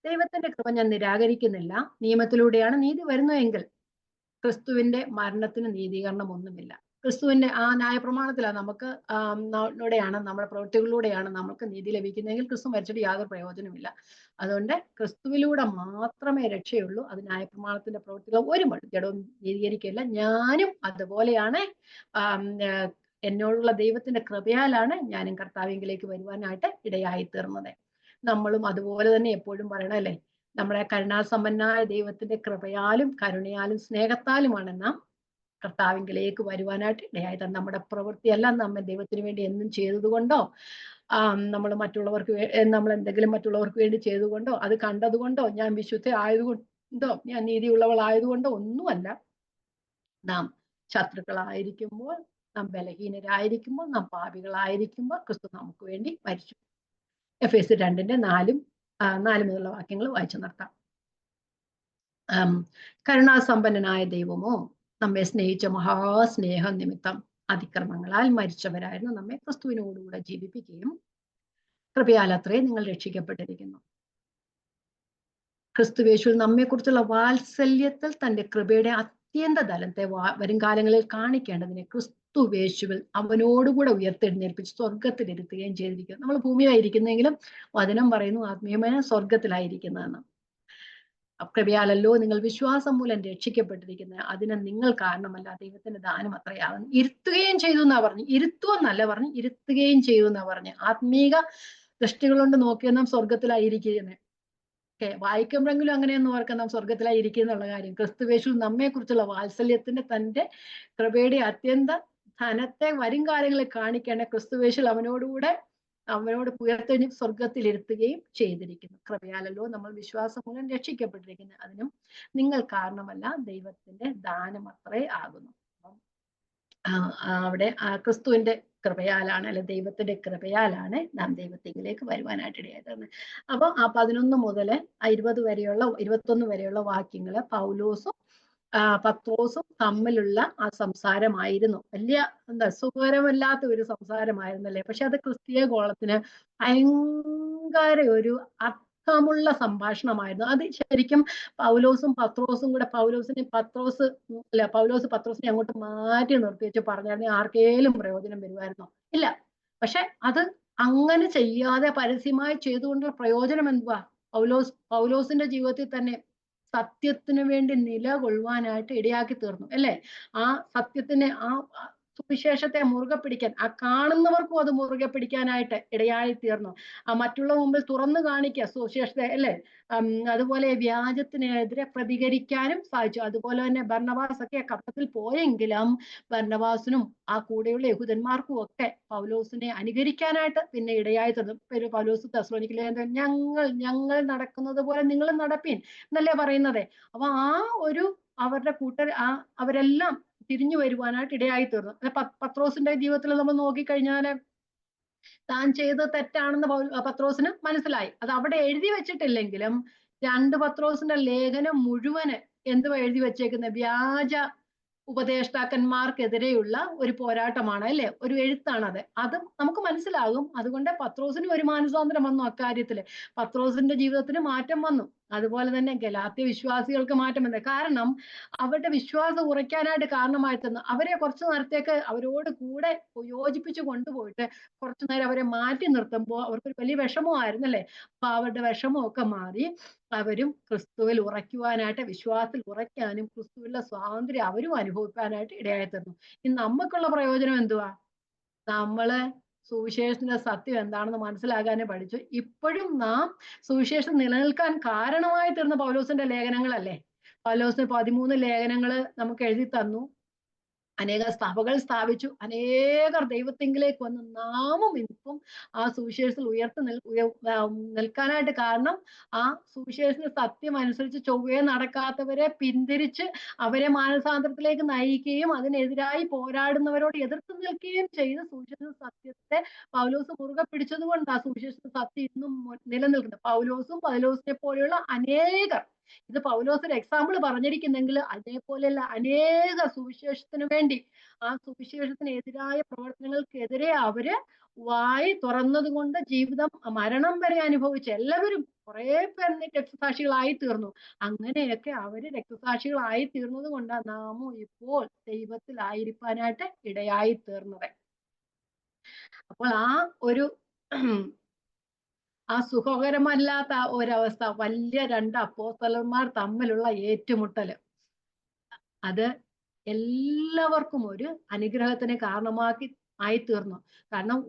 ദൈവത്തിന്റെ കൃപ ഞാൻ നിരാകരിക്കുന്നില്ല. നിയമത്തിലൂടെയാണ് നീതി വരുന്നതെങ്കിൽ ക്രിസ്തുവിന്റെ മരണത്തിന് നീതീകരണം ഒന്നുമില്ല. ക്രിസ്തുവിന്റെ ആ ന്യായപ്രമാണത്തിലാണ് നമുക്ക് നമ്മുടെ പ്രവൃത്തികളിലൂടെയാണ് നമുക്ക് നീതി ലഭിക്കുന്നതെങ്കിൽ ക്രിസ്തു മരിച്ചിട്ട് യാതൊരു പ്രയോജനമില്ല. അതുകൊണ്ട് ക്രിസ്തുവിലൂടെ മാത്രമേ രക്ഷയുള്ളൂ. അത് ന്യായപ്രമാണത്തിന്റെ പ്രവൃത്തികൾ ഒരു ജഡവും നീതീകരിക്കില്ല. ഞാനും അതുപോലെയാണ്. എന്നോടുള്ള ദൈവത്തിന്റെ കൃപയാലാണ് ഞാനും കർത്താവിലേക്ക് വരുവാനായിട്ട് ഇടയായി തീർന്നത്. നമ്മളും അതുപോലെ തന്നെ എപ്പോഴും പറയണം അല്ലേ, നമ്മുടെ കരുണാസമ്പന്നായ ദൈവത്തിന്റെ കൃപയാലും കരുണയാലും സ്നേഹത്താലുമാണ് നാം കർത്താവിലേക്ക് വരുവാനായിട്ട് ഇടയായി. നമ്മുടെ പ്രവൃത്തിയെല്ലാം നമ്മെ ദൈവത്തിന് വേണ്ടി എന്നും ചെയ്തതുകൊണ്ടോ, നമ്മൾ എന്തെങ്കിലും മറ്റുള്ളവർക്ക് വേണ്ടി ചെയ്തുകൊണ്ടോ, അത് കണ്ടതുകൊണ്ടോ, ഞാൻ വിശുദ്ധ ആയതുകൊണ്ടോ, ഞാൻ നീതിയുള്ളവളായതുകൊണ്ടോ ഒന്നുമല്ല. നാം ശത്രുക്കളായിരിക്കുമ്പോൾ, നാം ബലഹീനരായിരിക്കുമ്പോൾ, നാം പാപികളായിരിക്കുമ്പോൾ ക്രിസ്തു നമുക്ക് വേണ്ടി മരിച്ചു. എഫേസ്യർ 2:4 മുതലുള്ള വാക്യങ്ങൾ വായിച്ചു നിർത്താം. കരുണാസമ്പന്നനായ ദൈവമോ നമ്മെ സ്നേഹിച്ച മഹാസ്നേഹം നിമിത്തം അതിക്രമങ്ങളാൽ മരിച്ചവരായിരുന്നു നമ്മെ ക്രിസ്തുവിനോടുകൂടെ ജീവിപ്പിക്കുകയും കൃപയാൽ അത്രേ നിങ്ങൾ രക്ഷിക്കപ്പെട്ടിരിക്കുന്നു. ക്രിസ്തുവേശുവിൽ നമ്മെക്കുറിച്ചുള്ള വാത്സല്യത്തിൽ തന്റെ കൃപയുടെ അത്യന്ത തലത്തെ വരും കാലങ്ങളിൽ കാണിക്കേണ്ടതിനെ ക്രിസ്തുവേശുവിൽ അവനോടുകൂടെ ഉയർത്തെഴുന്നേൽപ്പിച്ച് സ്വർഗത്തിലിരുത്തുകയും ചെയ്തിരിക്കുന്നു. നമ്മൾ ഭൂമിയിലായിരിക്കുന്നെങ്കിലും വചനം പറയുന്നു ആത്മീയമായ സ്വർഗത്തിലായിരിക്കുന്നതെന്ന്. കൃപയാലല്ലോ നിങ്ങൾ വിശ്വാസം മൂലം രക്ഷിക്കപ്പെട്ടിരിക്കുന്നത്, അതിന് നിങ്ങൾ കാരണമല്ല, ദൈവത്തിന്റെ ദാനം അത്രയാകുന്നു. ഇരുത്തുകയും ചെയ്തു എന്നാ പറഞ്ഞു, ഇരുത്തുവെന്നല്ല പറഞ്ഞു, ഇരുത്തുകയും ചെയ്തു എന്നാ പറഞ്ഞു. ആത്മീക ദൃഷ്ടികൾ കൊണ്ട് നോക്കിയാൽ നാം സ്വർഗത്തിലായിരിക്കുന്നത്. വായിക്കുമ്പോഴെങ്കിലും അങ്ങനെയൊന്നും ഓർക്കാം നാം സ്വർഗത്തിലായിരിക്കുന്നുള്ള കാര്യം. ക്രിസ്തുവേശു നമ്മെ കുറിച്ചുള്ള വാത്സല്യത്തിന്റെ തന്റെ കൃപയുടെ അത്യന്ത ധനത്തെ വരും കാലങ്ങളിൽ കാണിക്കേണ്ട ക്രിസ്തുവേശുൽ അവനോട് ഉയർത്തെഴുതി സ്വർഗത്തിൽ ഇരുത്തുകയും ചെയ്തിരിക്കുന്നു. കൃപയാലല്ലോ നമ്മൾ വിശ്വാസം മൂലം രക്ഷിക്കപ്പെട്ടിരിക്കുന്നത്, അതിനും നിങ്ങൾ കാരണമല്ല, ദൈവത്തിന്റെ ദാനം അത്രേ ആകുന്നു. അവിടെ ക്രിസ്തുവിന്റെ കൃപയാലാണ്, അല്ലെ ദൈവത്തിന്റെ കൃപയാലാണ് നാം ദൈവത്തിലേക്ക് വരുവാനായിട്ട് ഇടയായത്. അപ്പൊ 11 മുതൽ 21 വരെയുള്ള വാക്യങ്ങള് പൗലോസും പത്രോസും തമ്മിലുള്ള ആ സംസാരമായിരുന്നു. വലിയ എന്താ സുഖകരമല്ലാത്ത ഒരു സംസാരമായിരുന്നല്ലേ. പക്ഷെ അത് ക്രിസ്തീയ ഗോളത്തിന് ഭയങ്കര ഒരു അർത്ഥമുള്ള സംഭാഷണമായിരുന്നു. അത് ശരിക്കും പൗലോസും പത്രോസും കൂടെ പൗലോസ് പത്രോസിനെ അങ്ങോട്ട് മാറ്റി നിർത്തി വെച്ച് പറഞ്ഞാൽ ആർക്കേലും പ്രയോജനം വരുമായിരുന്നോ? ഇല്ല. പക്ഷെ അത് അങ്ങനെ ചെയ്യാതെ പരസ്യമായി ചെയ്തുകൊണ്ടുള്ള പ്രയോജനം എന്തുവാ? പൗലോസിന്റെ ജീവിതത്തിൽ തന്നെ സത്യത്തിന് വേണ്ടി നിലകൊള്ളുവാനായിട്ട് ഇടയാക്കി തീർന്നു അല്ലേ. ആ സത്യത്തിനെ സുവിശേഷത്തെ മുറുകെ പിടിക്കാൻ, ആ കാണുന്നവർക്കും അത് മുറുകെ പിടിക്കാനായിട്ട് ഇടയായി തീർന്നു. മറ്റുള്ള മുമ്പിൽ തുറന്നു കാണിക്കുക സുവിശേഷത്തെ അല്ലേ. അതുപോലെ വ്യാജത്തിനെതിരെ പ്രതികരിക്കാനും സാധിച്ചു. അതുപോലെ തന്നെ ബർന്നബാസ് ഒക്കെ കപ്പത്തിൽ പോയെങ്കിലും ബർന്നബാസിനും ആ കൂടെയുള്ള യഹൂദന്മാർക്കും ഒക്കെ പൗലോസിനെ അനുകരിക്കാനായിട്ട് പിന്നെ ഇടയായി തീർന്നു. പൗലോസ് തെസ്സലോനിക്കയിലെ ഞങ്ങൾ നടക്കുന്നത് പോലെ നിങ്ങളും നടപ്പീൻ എന്നല്ലേ പറയുന്നത്. അപ്പൊ ആ ഒരു അവരുടെ അവരെല്ലാം തിരിഞ്ഞു വരുവാനായിട്ട് ഇടയായി തീർന്നു. പത്രോസിന്റെ ജീവിതത്തിൽ നമ്മൾ നോക്കിക്കഴിഞ്ഞാല് താൻ ചെയ്തത് തെറ്റാണെന്ന് പത്രോസിന് മനസ്സിലായി. അത് അവിടെ എഴുതി വെച്ചിട്ടില്ലെങ്കിലും 2 പത്രോസിന്റെ ലേഖനം മുഴുവന് എന്തുവാ എഴുതി വെച്ചേക്കുന്നത്? വ്യാജ ഉപദേഷ്ടാക്കന്മാർക്കെതിരെയുള്ള ഒരു പോരാട്ടമാണ് അല്ലെ, ഒരു എഴുത്താണത്. അതും നമുക്ക് മനസ്സിലാകും. അതുകൊണ്ട് പത്രോസിന് ഒരു മാനസാന്തരം വന്നു. അക്കാര്യത്തില് പത്രോസിന്റെ ജീവിതത്തിന് മാറ്റം വന്നു. അതുപോലെ തന്നെ ഗലാത്യ വിശ്വാസികൾക്ക് മാറ്റം വന്നു. കാരണം അവരുടെ വിശ്വാസം ഉറയ്ക്കാനായിട്ട് കാരണമായി തന്നു. അവരെ കുറച്ചു നേരത്തേക്ക് അവരോട് കൂടെ യോജിപ്പിച്ച് കൊണ്ടുപോയിട്ട് കുറച്ചു നേരം അവരെ മാറ്റി നിർത്തുമ്പോൾ അവർക്കൊരു വലിയ വിഷമമായിരുന്നല്ലേ. അപ്പൊ അവരുടെ വിഷമമൊക്കെ മാറി അവരും ക്രിസ്തുവിൽ ഉറയ്ക്കുവാനായിട്ട്, വിശ്വാസത്തിൽ ഉറയ്ക്കാനും ക്രിസ്തുവിലെ സ്വാതന്ത്ര്യം അവരും അനുഭവിക്കാനായിട്ട് ഇടയായി തീർന്നു. ഇനി നമുക്കുള്ള പ്രയോജനം എന്തുവാ? നമ്മള് സുവിശേഷത്തിന്റെ സത്യം എന്താണെന്ന് മനസ്സിലാക്കാനേ പഠിച്ചു. ഇപ്പോഴും നാം സുവിശേഷം നിലനിൽക്കാൻ കാരണമായി തീർന്ന പൗലോസിന്റെ ലേഖനങ്ങളല്ലേ. പൗലോസിന് 13 ലേഖനങ്ങള് നമുക്ക് എഴുതി തന്നു. അനേക സഭകൾ സ്ഥാപിച്ചു. അനേകർ ദൈവത്തിങ്കിലേക്ക് വന്ന് നാമും ഇപ്പം ആ സുവിശേഷത്തിൽ നിൽക്കാനായിട്ട് കാരണം ആ സുവിശേഷത്തിന്റെ സത്യം അനുസരിച്ച് ചൊവ്വേ നടക്കാത്തവരെ പിന്തിരിച്ച് അവരെ മാനസാന്തരത്തിലേക്ക് നയിക്കുകയും അതിനെതിരായി പോരാടുന്നവരോട് എതിർത്ത് നിൽക്കുകയും ചെയ്ത് സുവിശേഷ സത്യത്തെ പൗലോസ് മുറുകെ പിടിച്ചത് കൊണ്ട് ആ സുവിശേഷ സത്യം ഇന്നും നിലനിൽക്കുന്നത്. പൗലോസിനെ പോലെയുള്ള അനേകർ, ഇത് പൗലോസ് ഒരു എക്സാമ്പിൾ പറഞ്ഞിരിക്കുന്നെങ്കിൽ അതേപോലെയുള്ള അനേക സുവിശേഷത്തിന് വേണ്ടി, ആ സുവിശേഷത്തിന് എതിരായ പ്രവർത്തനങ്ങൾക്കെതിരെ അവര് വായി തുറന്നത് കൊണ്ട് ജീവിതം മരണം വരെ അനുഭവിച്ച എല്ലാവരും കുറെ പേര് രക്തസാക്ഷികളായി തീർന്നു. അങ്ങനെയൊക്കെ അവര് രക്തസാക്ഷികളായി തീർന്നത് കൊണ്ടാണ് നാമും ഇപ്പോൾ ദൈവത്തിലായിരിക്കാനായിട്ട് ഇടയായി തീർന്നത്. അപ്പോൾ ആ ഒരു സുഖകരമല്ലാത്ത ഒരവസ്ഥ, വലിയ 2 അപ്പോസ്തലന്മാർ തമ്മിലുള്ള ഏറ്റുമുട്ടല്, അത് എല്ലാവർക്കും ഒരു അനുഗ്രഹത്തിന് ആയി തീർന്നു. കാരണം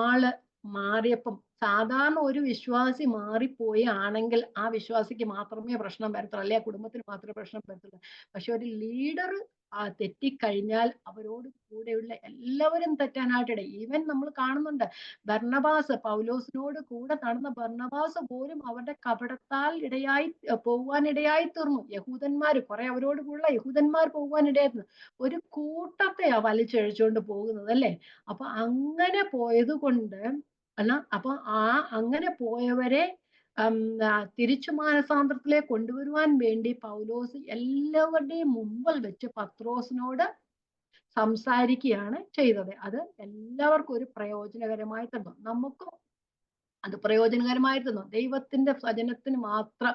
ആള് മാറിയപ്പം, സാധാരണ ഒരു വിശ്വാസി മാറിപ്പോയി ആണെങ്കിൽ ആ വിശ്വാസിക്ക് മാത്രമേ പ്രശ്നം വരത്തുള്ളൂ, അല്ലെ കുടുംബത്തിന് മാത്രമേ പ്രശ്നം വരത്തുള്ളൂ. പക്ഷെ ഒരു ലീഡർ തെറ്റിക്കഴിഞ്ഞാൽ അവരോട് കൂടെയുള്ള എല്ലാവരും തെറ്റാനായിട്ടിടെ. ഈവൻ നമ്മൾ കാണുന്നുണ്ട്, ബർന്നബാസ്, പൗലോസിനോട് കൂടെ നടന്ന ബർന്നബാസ് പോലും അവരുടെ കപടത്താൽ പോവാനിടയായി തീർന്നു. യഹൂദന്മാർ, കുറെ അവരോട് കൂടെ യഹൂദന്മാർ പോവാനിടയായിരുന്നു. ഒരു കൂട്ടത്തെയാ വലിച്ചഴിച്ചുകൊണ്ട് പോകുന്നത് അല്ലേ. അപ്പൊ അങ്ങനെ പോയത് കൊണ്ട് അപ്പൊ അങ്ങനെ പോയവരെ തിരിച്ചു മാനസാന്തരത്തിലേക്ക് കൊണ്ടുവരുവാൻ വേണ്ടി പൗലോസ് എല്ലാവരുടെയും മുമ്പിൽ വെച്ച് പത്രോസിനോട് സംസാരിക്കുകയാണ് ചെയ്തത്. അത് എല്ലാവർക്കും ഒരു പ്രയോജനകരമായി തന്നു. നമുക്കും അത് പ്രയോജനകരമായി തന്നു. ദൈവത്തിന്റെ വചനത്തിന് മാത്രം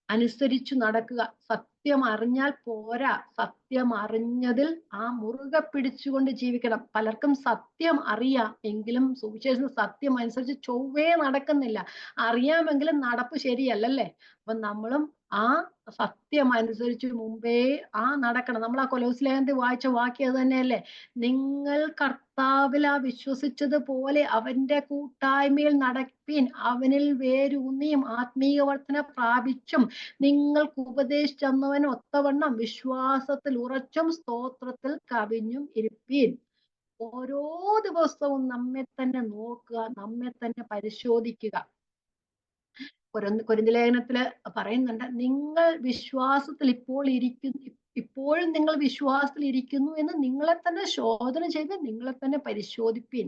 അനുസരിച്ചു നടക്കുക. സത്യം അറിഞ്ഞാൽ പോരാ, സത്യം അറിഞ്ഞതിൽ മുറുകെ പിടിച്ചുകൊണ്ട് ജീവിക്കണം. പലർക്കും സത്യം അറിയാം, എങ്കിലും സുവിശേഷം സത്യം അനുസരിച്ച് ചൊവ്വേ നടക്കുന്നില്ല. അറിയാമെങ്കിലും നടപ്പ് ശരിയല്ലല്ലേ. അപ്പൊ നമ്മളും ആ സത്യം അനുസരിച്ച് മുമ്പേ നടക്കണം. നമ്മൾ ആ കൊലോസ്യ ലേഖനത്തിൽ വായിച്ച വാക്യം അത് തന്നെയല്ലേ. നിങ്ങൾ കർത്താവിൽ വിശ്വസിച്ചതുപോലെ അവന്റെ കൂട്ടായ്മയിൽ നടപ്പീൻ, അവനിൽ വേരൂന്നിയും ആത്മീയ വർധന പ്രാപിച്ചും നിങ്ങൾക്ക് ഉപദേശിച്ചവൻ ഒത്തവണ്ണം വിശ്വാസത്തിൽ ഉറച്ചും സ്തോത്രത്തിൽ കവിഞ്ഞും ഇരിപ്പീൻ. ഓരോ ദിവസവും നമ്മെ തന്നെ നോക്കുക, നമ്മെ തന്നെ പരിശോധിക്കുക. കൊരിന്ത്യർ ലേഖനത്തില് പറയുന്നുണ്ട്, നിങ്ങൾ വിശ്വാസത്തിൽ ഇപ്പോഴും നിങ്ങൾ വിശ്വാസത്തിൽ ഇരിക്കുന്നു എന്ന് നിങ്ങളെ തന്നെ ശോധന ചെയ്ത് നിങ്ങളെ തന്നെ പരിശോധിപ്പീൻ.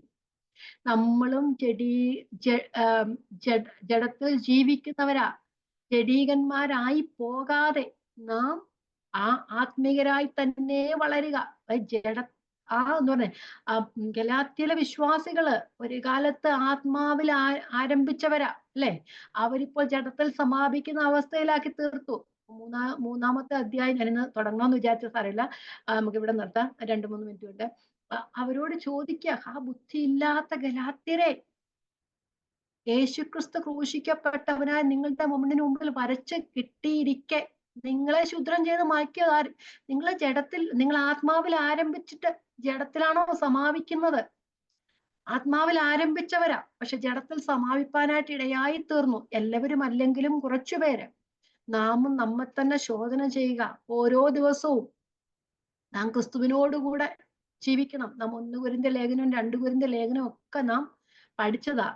നമ്മളും ജഡത്തിൽ ജീവിക്കുന്നവരാ. ജഡീകന്മാരായി പോകാതെ നാം ആ ആത്മീകരായി തന്നെ വളരുക. ജഡ എന്ന് പറഞ്ഞേ ഗലാത്യയിലെ വിശ്വാസികള് ഒരു കാലത്ത് ആത്മാവിൽ ആരംഭിച്ചവരാ അല്ലെ? അവരിപ്പോൾ ജഡത്തിൽ സമാപിക്കുന്ന അവസ്ഥയിലാക്കി തീർത്തു. മൂന്നാമത്തെ അധ്യായം ഞാനിന്ന് തുടങ്ങണമെന്ന് വിചാരിച്ച സാരമില്ല. നമുക്ക് ഇവിടെ നിർത്താം. 2-3 മിനിറ്റ് കൊണ്ട് അവരോട് ചോദിക്കുക, ആ ബുദ്ധിയില്ലാത്ത ഗലാത്യരെ, യേശുക്രിസ്തു ക്രൂശിക്കപ്പെട്ടവനായി നിങ്ങളുടെ മുമ്പിൽ വരച്ച് കിട്ടിയിരിക്കെ നിങ്ങളെ ശുദ്രം ചെയ്ത് മാറ്റിയത് ആര്? നിങ്ങൾ ആത്മാവിൽ ആരംഭിച്ചിട്ട് ജഡത്തിലാണോ സമാപിക്കുന്നത്? ആത്മാവിൽ ആരംഭിച്ചവരാ, പക്ഷെ ജഡത്തിൽ സമാപിപ്പാനായിട്ട് ഇടയായി തീർന്നു. എല്ലാവരും അല്ലെങ്കിലും കുറച്ചുപേര്. നാമും നമ്മെ തന്നെ ശോധന ചെയ്യുക. ഓരോ ദിവസവും നാം ക്രിസ്തുവിനോടുകൂടെ ജീവിക്കണം. നാം 1 കൊരിന്ത്യർ ലേഖനവും 2 കൊരിന്ത്യർ ലേഖനവും ഒക്കെ നാം പഠിച്ചതാ.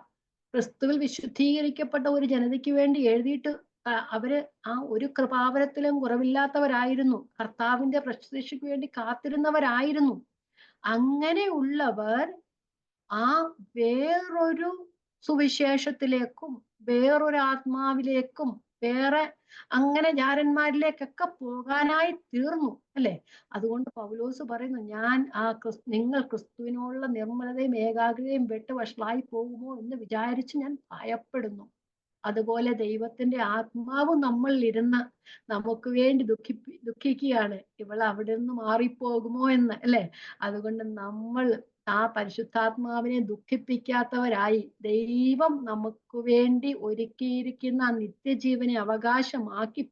ക്രിസ്തുവിൽ വിശുദ്ധീകരിക്കപ്പെട്ട ഒരു ജനതയ്ക്ക് വേണ്ടി എഴുതിയിട്ട് അവര് ആ ഒരു കൃപാവരത്തിലും കുറവില്ലാത്തവരായിരുന്നു. കർത്താവിന്റെ പ്രത്യക്ഷയ്ക്ക് വേണ്ടി കാത്തിരുന്നവരായിരുന്നു. അങ്ങനെയുള്ളവർ ആ വേറൊരു സുവിശേഷത്തിലേക്കും വേറൊരു ആത്മാവിലേക്കും വേറെ അങ്ങനെ ജാരന്മാരിലേക്കൊക്കെ പോകാനായി തീർന്നു അല്ലെ? അതുകൊണ്ട് പൗലോസ് പറയുന്നു, ഞാൻ നിങ്ങൾ ക്രിസ്തുവിനോടുള്ള നിർമ്മലതയും ഏകാഗ്രതയും വിട്ട് വഷളായി പോകുമോ എന്ന് വിചാരിച്ച് ഞാൻ ഭയപ്പെടുന്നു. അതുപോലെ ദൈവത്തിന്റെ ആത്മാവ് നമ്മളിൽ ഇരുന്ന് നമുക്ക് വേണ്ടി ദുഃഖിക്കുകയാണ്, ഇവൾ അവിടെ നിന്ന് മാറിപ്പോകുമോ എന്ന് അല്ലെ? അതുകൊണ്ട് നമ്മൾ ആ പരിശുദ്ധാത്മാവിനെ ദുഃഖിപ്പിക്കാത്തവരായി ദൈവം നമുക്ക് വേണ്ടി ഒരുക്കിയിരിക്കുന്ന ആ നിത്യജീവനെ അവകാശമാക്കി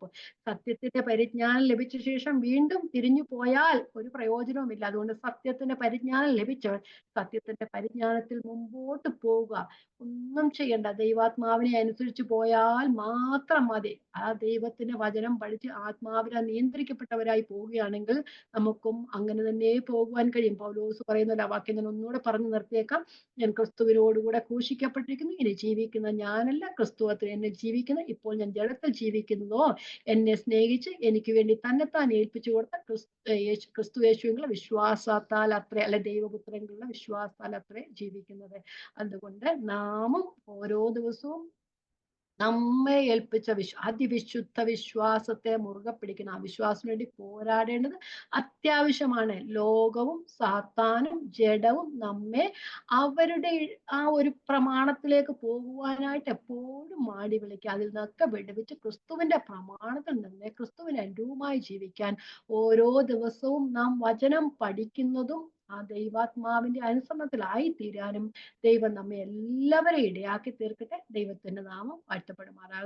സത്യത്തിന്റെ പരിജ്ഞാനം ലഭിച്ച ശേഷം വീണ്ടും തിരിഞ്ഞു പോയാൽ ഒരു പ്രയോജനവുമില്ല. അതുകൊണ്ട് സത്യത്തിന്റെ പരിജ്ഞാനം ലഭിച്ചവർ സത്യത്തിന്റെ പരിജ്ഞാനത്തിൽ മുമ്പോട്ട് പോവുക. ഒന്നും ചെയ്യണ്ട, ദൈവാത്മാവിനെ അനുസരിച്ച് പോയാൽ മാത്രം മതി. ആ ദൈവത്തിന്റെ വചനം പഠിച്ച് ആത്മാവിനെ നിയന്ത്രിക്കപ്പെട്ടവരായി പോവുകയാണെങ്കിൽ നമുക്കും അങ്ങനെ തന്നെ പോകുവാൻ കഴിയും. പൗലോസ് പറയുന്ന ആ വാക്യം ഞാൻ ഒന്നുകൂടെ പറഞ്ഞു നിർത്തിയേക്കാം. ഞാൻ ക്രിസ്തുവിനോടുകൂടെ ക്രൂശിക്കപ്പെട്ടിരിക്കുന്നു, ഇനി ജീവിക്കുന്ന ഞാനല്ല, ക്രിസ്തു അത്രേ എന്നെ ജീവിക്കുന്നു. ഇപ്പോൾ ഞാൻ ജഡത്തിൽ ജീവിക്കുന്നതോ എന്നെ സ്നേഹിച്ച് എനിക്ക് വേണ്ടി തന്നെത്താൻ ഏൽപ്പിച്ചു കൊടുത്ത ക്രിസ്തു യേശുവിനുള്ള വിശ്വാസത്താൽ അത്രേ, അല്ലെ ദൈവപുത്രങ്ങളുടെ വിശ്വാസത്താൽ അത്രേ ജീവിക്കുന്നത്. അതുകൊണ്ട് നാമും ഓരോ ദിവസവും നമ്മെ ഏൽപ്പിച്ച അതിവിശുദ്ധ വിശ്വാസത്തെ മുറുകെ പിടിക്കണം. ആ വിശ്വാസത്തിന് വേണ്ടി പോരാടേണ്ടത് അത്യാവശ്യമാണ്. ലോകവും സാത്താനും ജഡവും നമ്മെ അവരുടെ ആ ഒരു പ്രമാണത്തിലേക്ക് പോകുവാനായിട്ട് എപ്പോഴും മാടി വിളിക്കുക. അതിൽ നിന്നൊക്കെ വിടുവിച്ച് ക്രിസ്തുവിന്റെ പ്രമാണത്തിൽ നിന്ന് ക്രിസ്തുവിന് അനുരൂപമായി ജീവിക്കാൻ ഓരോ ദിവസവും നാം വചനം പഠിക്കുന്നതും ആ ദൈവാത്മാവിന്റെ അനുസരണത്തിലായി തീരാനും ദൈവം നമ്മെ എല്ലാവരെയും ഇടയാക്കി തീർക്കട്ടെ. ദൈവത്തിന്റെ നാമം വാഴ്ത്തപ്പെടുമാറാകട്ടെ.